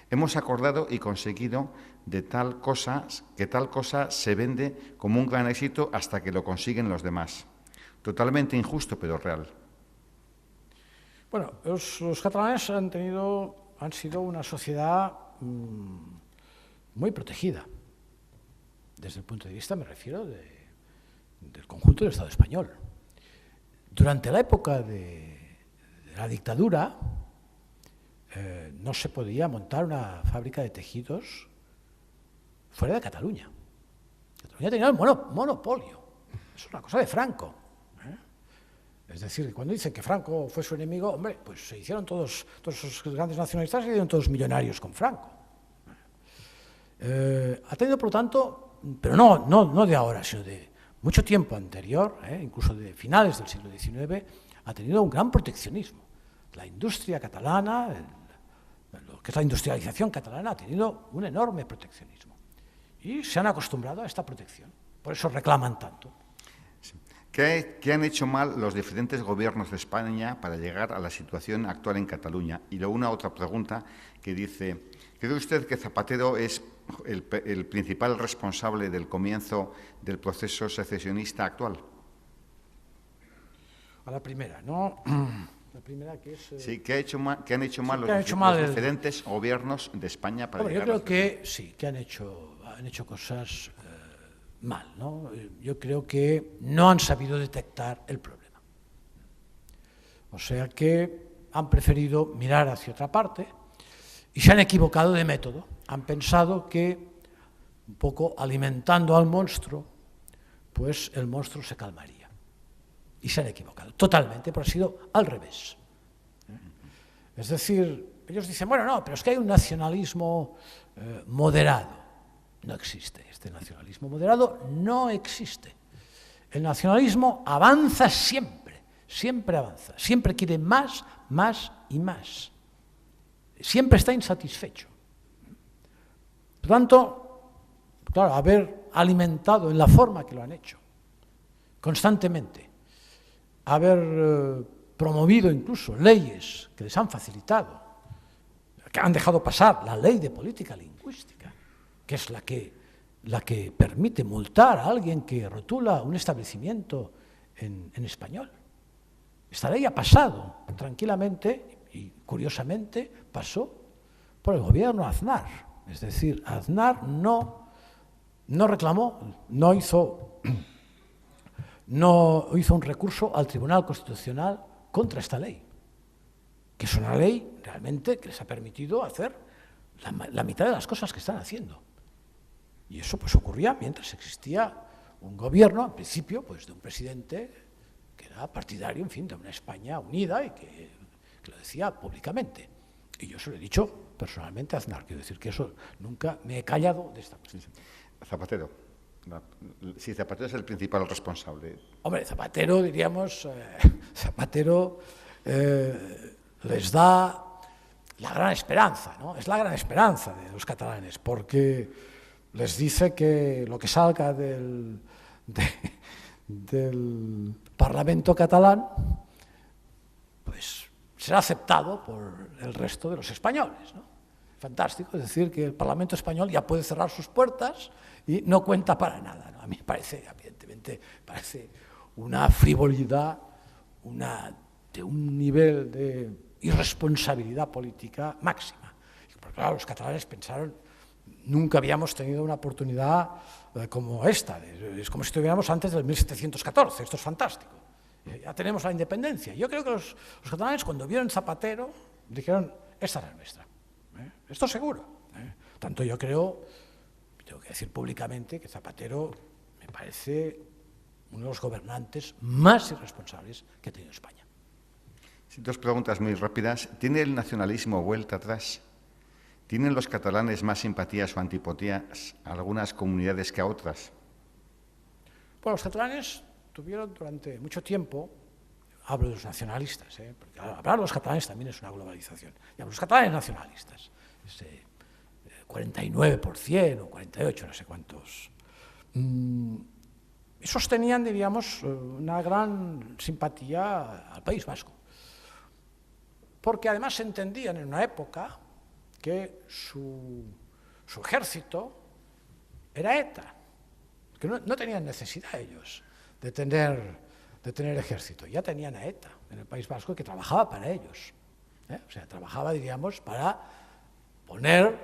Hemos acordado y conseguido que tal cosa se vende como un gran éxito hasta que lo consiguen los demás. Totalmente injusto, pero real. Bueno, los catalanes han sido una sociedad muy protegida. Desde el punto de vista, me refiero, del conjunto del Estado español. Durante la época de la dictadura, no se podía montar una fábrica de tejidos fuera de Cataluña. Cataluña tenía el monopolio. Es una cosa de Franco. Es decir, cuando dicen que Franco fue su enemigo, hombre, pues se hicieron todos esos grandes nacionalistas, se hicieron todos millonarios con Franco. Ha tenido, por lo tanto, pero no de ahora, sino de mucho tiempo anterior, incluso de finales del siglo XIX, ha tenido un gran proteccionismo. La industria catalana, lo que es la industrialización catalana, ha tenido un enorme proteccionismo. Y se han acostumbrado a esta protección. Por eso reclaman tanto. ¿Qué han hecho mal los diferentes gobiernos de España para llegar a la situación actual en Cataluña? Y luego una otra pregunta que dice, ¿cree usted que Zapatero es el principal responsable del comienzo del proceso secesionista actual? A la primera, ¿no? La primera que es... Sí, ¿qué han hecho mal los diferentes gobiernos de España para llegar a la situación? Yo creo que sí, que han hecho cosas mal, ¿no? Yo creo que no han sabido detectar el problema. O sea que han preferido mirar hacia otra parte y se han equivocado de método. Han pensado que, un poco alimentando al monstruo, pues el monstruo se calmaría. Y se han equivocado totalmente, pero ha sido al revés. Es decir, ellos dicen, bueno, no, pero es que hay un nacionalismo moderado. No existe. Este nacionalismo moderado no existe. El nacionalismo avanza siempre, siempre avanza, siempre quiere más, más y más. Siempre está insatisfecho. Por tanto, claro, haber alimentado en la forma que lo han hecho, constantemente, haber promovido incluso leyes que les han facilitado, que han dejado pasar la ley de política lingüística, que es la que permite multar a alguien que rotula un establecimiento en español. Esta ley ha pasado tranquilamente y curiosamente pasó por el gobierno Aznar. Es decir, Aznar no reclamó, no hizo un recurso al Tribunal Constitucional contra esta ley, que es una ley realmente que les ha permitido hacer la mitad de las cosas que están haciendo. Y eso pues ocurría mientras existía un gobierno, en principio, pues de un presidente que era partidario, en fin, de una España unida y que lo decía públicamente. Y yo se lo he dicho personalmente a Aznar, quiero decir que eso nunca me he callado de esta cuestión. Zapatero. Si Zapatero es el principal responsable. Hombre, Zapatero, diríamos, les da la gran esperanza, ¿no? Es la gran esperanza de los catalanes, porque les dice que lo que salga del Parlamento catalán, pues será aceptado por el resto de los españoles, ¿no? Fantástico, es decir, que el Parlamento español ya puede cerrar sus puertas y no cuenta para nada, ¿no? A mí me parece, evidentemente, una frivolidad, de un nivel de irresponsabilidad política máxima. Pero claro, los catalanes pensaron, nunca habíamos tenido una oportunidad como esta, es como si estuviéramos antes del 1714, esto es fantástico. Ya tenemos la independencia. Yo creo que los catalanes, cuando vieron Zapatero, dijeron, esta es la nuestra. Esto seguro. Tanto yo creo, tengo que decir públicamente, que Zapatero me parece uno de los gobernantes más irresponsables que ha tenido España. Sí, dos preguntas muy rápidas. ¿Tiene el nacionalismo vuelta atrás? ¿Tienen los catalanes más simpatías o antipatías a algunas comunidades que a otras? Bueno, los catalanes tuvieron durante mucho tiempo, hablo de los nacionalistas, porque hablar de los catalanes también es una globalización, los catalanes nacionalistas, ese 49% o 48%, no sé cuántos, esos tenían, diríamos, una gran simpatía al País Vasco, porque además entendían en una época que su ejército era ETA, que no tenían necesidad ellos de tener ejército, ya tenían a ETA en el País Vasco que trabajaba para ellos, o sea, trabajaba, diríamos, para poner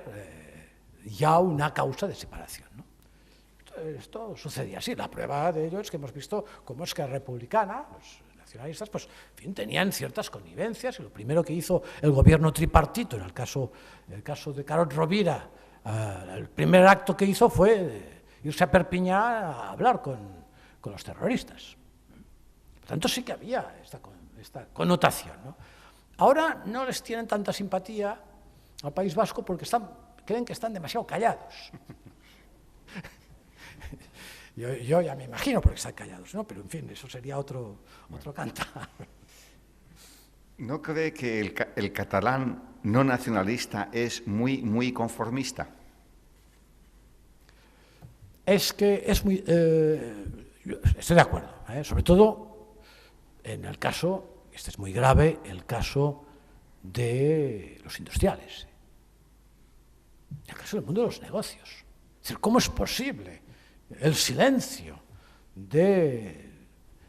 ya una causa de separación, ¿no? Esto sucedía así. La prueba de ello es que hemos visto cómo es que Republicana, los nacionalistas, pues, en fin, tenían ciertas connivencias, y lo primero que hizo el gobierno tripartito, en el caso de Carod Rovira, el primer acto que hizo fue irse a Perpiñá a hablar con los terroristas. Por tanto, sí que había esta connotación, ¿no? Ahora no les tienen tanta simpatía al País Vasco porque creen que están demasiado callados. Yo ya me imagino por qué están callados, ¿no? Pero, en fin, eso sería otro cantar. ¿No cree que el catalán no nacionalista es muy, muy conformista? Es que es muy... estoy de acuerdo, sobre todo en el caso, este es muy grave, el caso de los industriales, el caso del mundo de los negocios. Es decir, ¿cómo es posible el silencio de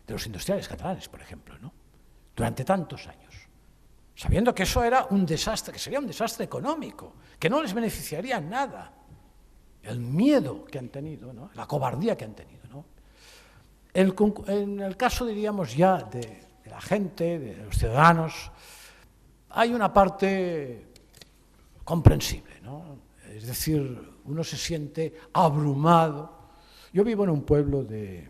los industriales catalanes, por ejemplo, ¿no? Durante tantos años, sabiendo que eso era un desastre, que sería un desastre económico, que no les beneficiaría en nada? El miedo que han tenido, ¿no? La cobardía que han tenido, ¿no? En el caso, diríamos, ya de la gente, de los ciudadanos, hay una parte comprensible, ¿no? Es decir, uno se siente abrumado. Yo vivo en un pueblo de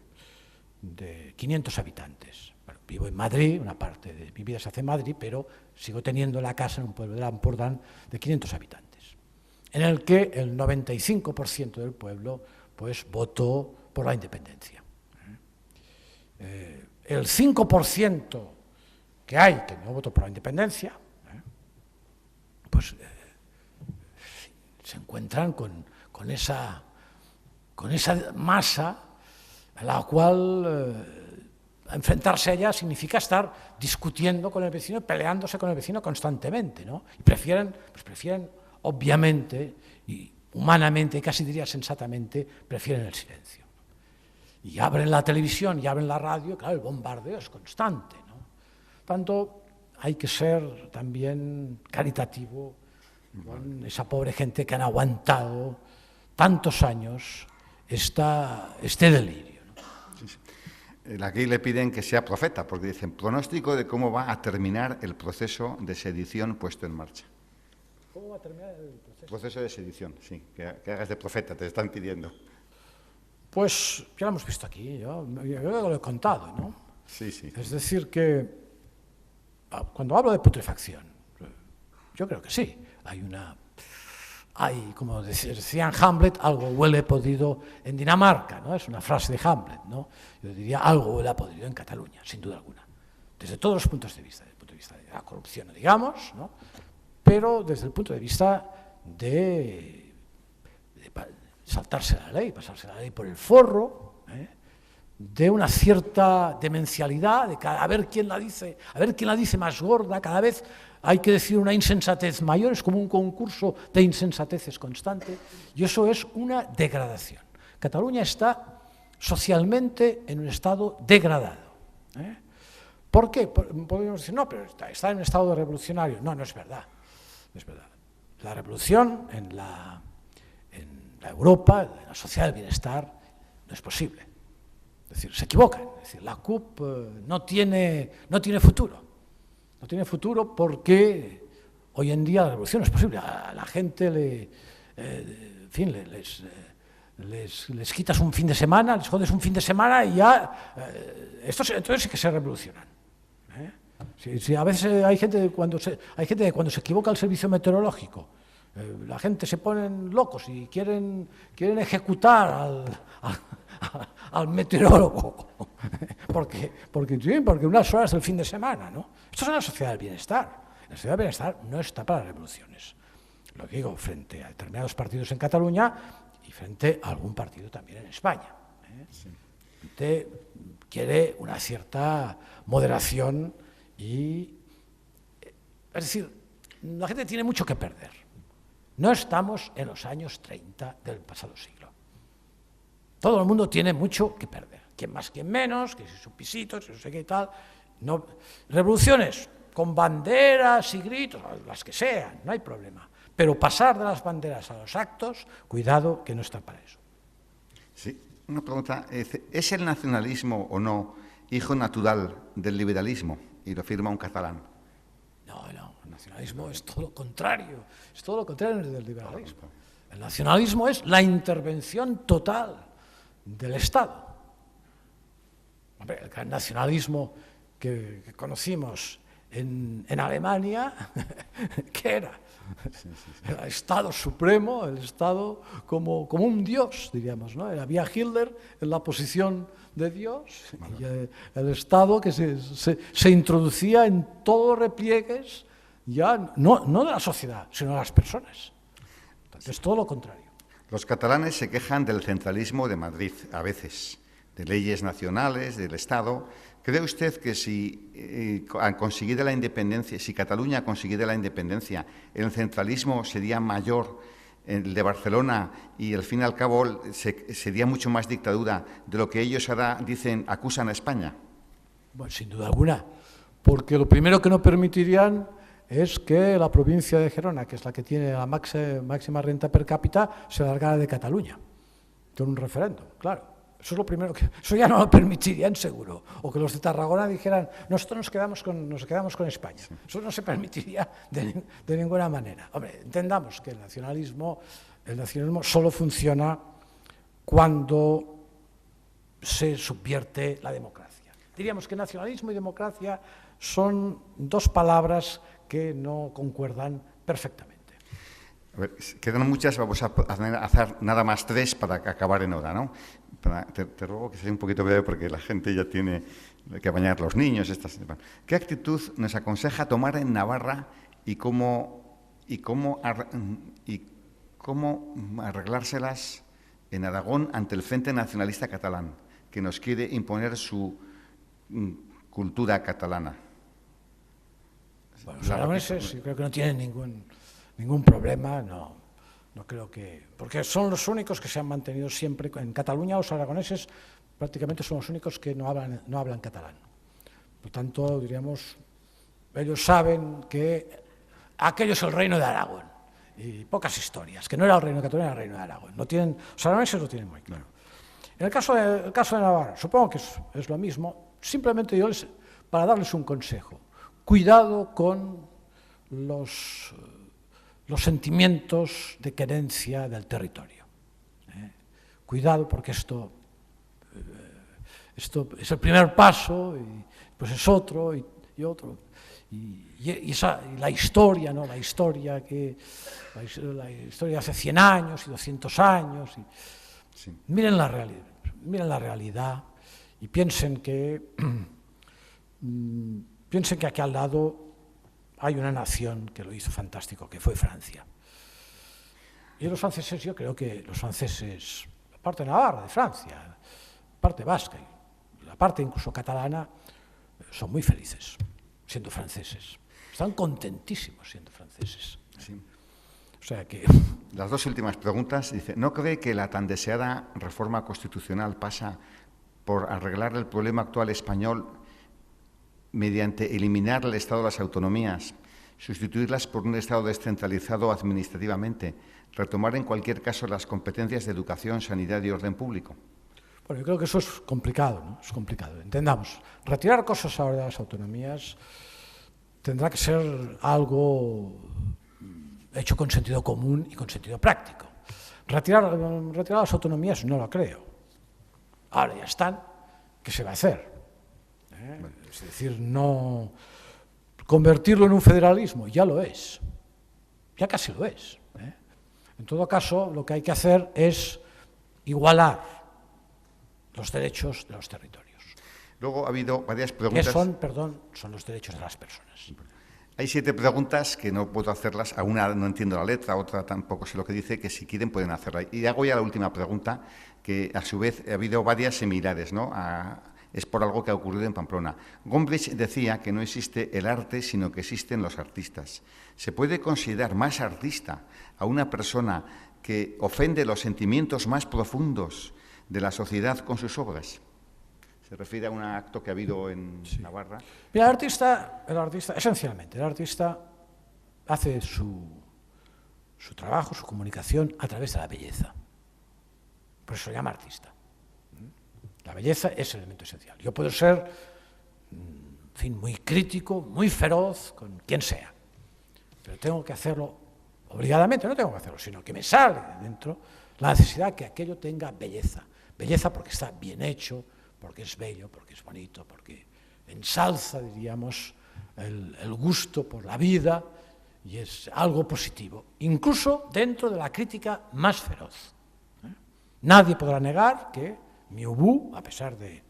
500 habitantes. Bueno, vivo en Madrid, una parte de mi vida se hace en Madrid, pero sigo teniendo la casa en un pueblo de Lampordán de 500 habitantes, en el que el 95% del pueblo, pues, votó por la independencia. El 5% que hay que no votó por la independencia, pues se encuentran con esa masa a la cual enfrentarse a ella significa estar discutiendo con el vecino, peleándose con el vecino constantemente, ¿no? Y prefieren, obviamente, y humanamente, casi diría sensatamente, prefieren el silencio. Y abren la televisión y abren la radio, claro, el bombardeo es constante, ¿no? Tanto hay que ser también caritativo con esa pobre gente que han aguantado tantos años este delirio, ¿no? Sí, sí. Aquí le piden que sea profeta, porque dicen, pronóstico de cómo va a terminar el proceso de sedición puesto en marcha. ¿Cómo va a terminar el proceso? Proceso de sedición, sí, que hagas de profeta, te están pidiendo. Pues ya lo hemos visto aquí, yo lo he contado, ¿no? Sí, sí. Es decir que, cuando hablo de putrefacción, yo creo que sí, hay, como decía en Hamlet, algo huele podrido en Dinamarca, ¿no? Es una frase de Hamlet, ¿no? Yo diría, algo huele podrido en Cataluña, sin duda alguna, desde todos los puntos de vista, desde el punto de vista de la corrupción, digamos, ¿no? Pero desde el punto de vista de saltarse la ley, pasarse la ley por el forro, de una cierta demencialidad, a ver quién la dice más gorda, cada vez hay que decir una insensatez mayor, es como un concurso de insensateces constante, y eso es una degradación. Cataluña está socialmente en un estado degradado. ¿Por qué? Podríamos decir, no, pero está en un estado revolucionario. No, no es verdad. No es verdad. La revolución en la Europa, en la sociedad del bienestar, no es posible. Es decir, se equivocan. Es decir, la CUP no tiene futuro. No tiene futuro porque hoy en día la revolución no es posible. A la gente les les quitas un fin de semana, les jodes un fin de semana y ya, entonces sí que se revolucionan. Sí, a veces hay gente que cuando se equivoca el servicio meteorológico, la gente se ponen locos y quieren ejecutar al meteorólogo, porque unas horas del fin de semana, ¿no? Esto es una sociedad del bienestar. La sociedad del bienestar no está para revoluciones. Lo digo frente a determinados partidos en Cataluña y frente a algún partido también en España. Sí. La gente quiere una cierta moderación y, es decir, la gente tiene mucho que perder. No estamos en los años 30 del pasado siglo. Todo el mundo tiene mucho que perder. Quién más, quién menos, que si sus pisitos, que no sé qué y tal. No, revoluciones con banderas y gritos, las que sean, no hay problema. Pero pasar de las banderas a los actos, cuidado, que no está para eso. Sí, una pregunta. ¿Es el nacionalismo o no hijo natural del liberalismo? Y lo afirma un catalán. No, el nacionalismo es todo lo contrario. Es todo lo contrario del liberalismo. El nacionalismo es la intervención total del Estado. Hombre, el gran nacionalismo que conocimos en Alemania, ¿qué era? El Estado supremo, el Estado como un dios, diríamos, ¿no? Había Hitler en la posición de Dios, y el Estado que se introducía en todos los repliegues, ya no de la sociedad, sino de las personas. Entonces, es todo lo contrario. Los catalanes se quejan del centralismo de Madrid, a veces, de leyes nacionales, del Estado. ¿Cree usted que si consiguiera la independencia, si Cataluña consiguiera la independencia, el centralismo sería mayor, el de Barcelona, y al fin y al cabo sería mucho más dictadura de lo que ellos ahora acusan a España? Bueno, sin duda alguna, porque lo primero que no permitirían es que la provincia de Gerona, que es la que tiene la máxima renta per cápita, se largara de Cataluña, con un referéndum, claro. Eso es lo primero eso ya no lo permitirían seguro. O que los de Tarragona dijeran, nosotros nos quedamos con España. Sí. Eso no se permitiría de ninguna manera. Hombre, entendamos que el nacionalismo solo funciona cuando se subvierte la democracia. Diríamos que nacionalismo y democracia son dos palabras que no concuerdan perfectamente. A ver, quedan muchas, vamos a hacer nada más 3 para acabar en hora, ¿no? Te ruego que sea un poquito breve porque la gente ya tiene que bañar los niños. ¿Qué actitud nos aconseja tomar en Navarra y cómo arreglárselas en Aragón ante el Frente Nacionalista Catalán, que nos quiere imponer su cultura catalana? Bueno, los aragoneses yo creo que no tienen ningún problema, no creo que... Porque son los únicos que se han mantenido siempre... En Cataluña los aragoneses prácticamente son los únicos que no hablan catalán. Por tanto, diríamos, ellos saben que aquello es el reino de Aragón. Y pocas historias, que no era el reino de Cataluña, era el reino de Aragón. Los aragoneses lo tienen muy claro. En el caso de Navarra, supongo que es lo mismo. Simplemente para darles un consejo, cuidado con los sentimientos de querencia del territorio. Cuidado, porque esto es el primer paso, y pues es otro y otro. Y la historia, ¿no? La historia de hace 100 años y 200 años. Sí. Miren la realidad y piensen que aquí al lado hay una nación que lo hizo fantástico, que fue Francia. Y los franceses, yo creo que los franceses, la parte de Navarra, de Francia, la parte vasca y la parte incluso catalana, son muy felices siendo franceses. Están contentísimos siendo franceses. Sí. O sea que... Las dos últimas preguntas. Dice, ¿no cree que la tan deseada reforma constitucional pasa por arreglar el problema actual español mediante eliminar el Estado de las autonomías, sustituirlas por un Estado descentralizado administrativamente, retomar en cualquier caso las competencias de educación, sanidad y orden público? Bueno, yo creo que eso es complicado, ¿no? Es complicado. Entendamos, retirar cosas ahora de las autonomías tendrá que ser algo hecho con sentido común y con sentido práctico. Retirar las autonomías no lo creo. Ahora ya están, ¿qué se va a hacer? Es decir, no convertirlo en un federalismo, ya lo es, ya casi lo es. En todo caso, lo que hay que hacer es igualar los derechos de los territorios. Luego ha habido varias preguntas. Que son los derechos de las personas. Hay 7 preguntas que no puedo hacerlas, a una no entiendo la letra, a otra tampoco sé lo que dice, que si quieren pueden hacerla. Y hago ya la última pregunta, que a su vez ha habido varias similares, ¿no? Es por algo que ha ocurrido en Pamplona. Gombrich decía que no existe el arte, sino que existen los artistas. ¿Se puede considerar más artista a una persona que ofende los sentimientos más profundos de la sociedad con sus obras? Se refiere a un acto que ha habido en Navarra. Mira, el artista, esencialmente, el artista hace su trabajo, su comunicación a través de la belleza. Por eso se llama artista. La belleza es el elemento esencial. Yo puedo ser, en fin, muy crítico, muy feroz con quien sea, pero tengo que hacerlo obligadamente, no tengo que hacerlo, sino que me sale de dentro la necesidad que aquello tenga belleza. Belleza porque está bien hecho, porque es bello, porque es bonito, porque ensalza, diríamos, el gusto por la vida y es algo positivo, incluso dentro de la crítica más feroz. Nadie podrá negar que Mioubou, a pesar de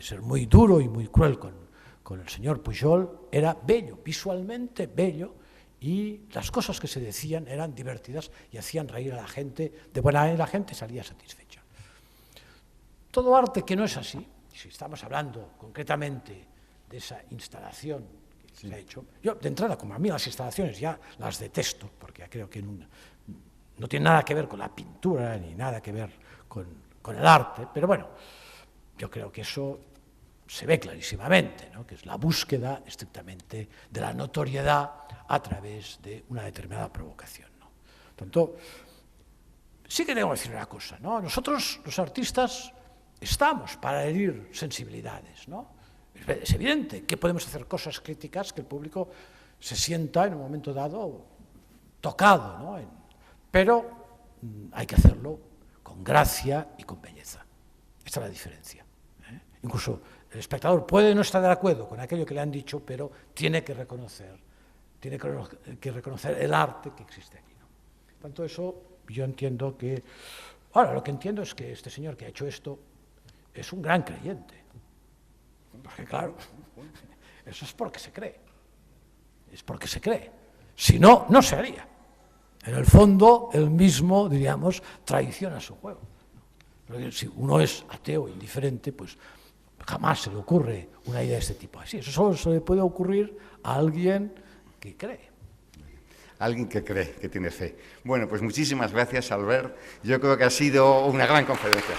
ser muy duro y muy cruel con el señor Pujol, era bello, visualmente bello, y las cosas que se decían eran divertidas y hacían reír a la gente, de buena manera la gente salía satisfecha. Todo arte que no es así, si estamos hablando concretamente de esa instalación que se ha hecho, yo de entrada, como a mí las instalaciones ya las detesto, porque creo que no tiene nada que ver con la pintura ni nada que ver con el arte, pero bueno, yo creo que eso se ve clarísimamente, ¿no? Que es la búsqueda estrictamente de la notoriedad a través de una determinada provocación, ¿no? Por tanto, sí que tengo que decir una cosa, ¿no? Nosotros, los artistas, estamos para herir sensibilidades, ¿no? Es evidente que podemos hacer cosas críticas que el público se sienta en un momento dado tocado, ¿no? Pero hay que hacerlo con gracia y con belleza. Esta es la diferencia. Incluso el espectador puede no estar de acuerdo con aquello que le han dicho, pero tiene que reconocer el arte que existe aquí, ¿no? Por tanto, eso yo entiendo que... Ahora, lo que entiendo es que este señor que ha hecho esto es un gran creyente. Porque, claro, eso es porque se cree. Es porque se cree. Si no, no se haría. En el fondo, él mismo, diríamos, traiciona su juego. Pero si uno es ateo, indiferente, pues jamás se le ocurre una idea de este tipo. Así, eso solo se le puede ocurrir a alguien que cree. Alguien que cree, que tiene fe. Bueno, pues muchísimas gracias, Albert. Yo creo que ha sido una gran conferencia.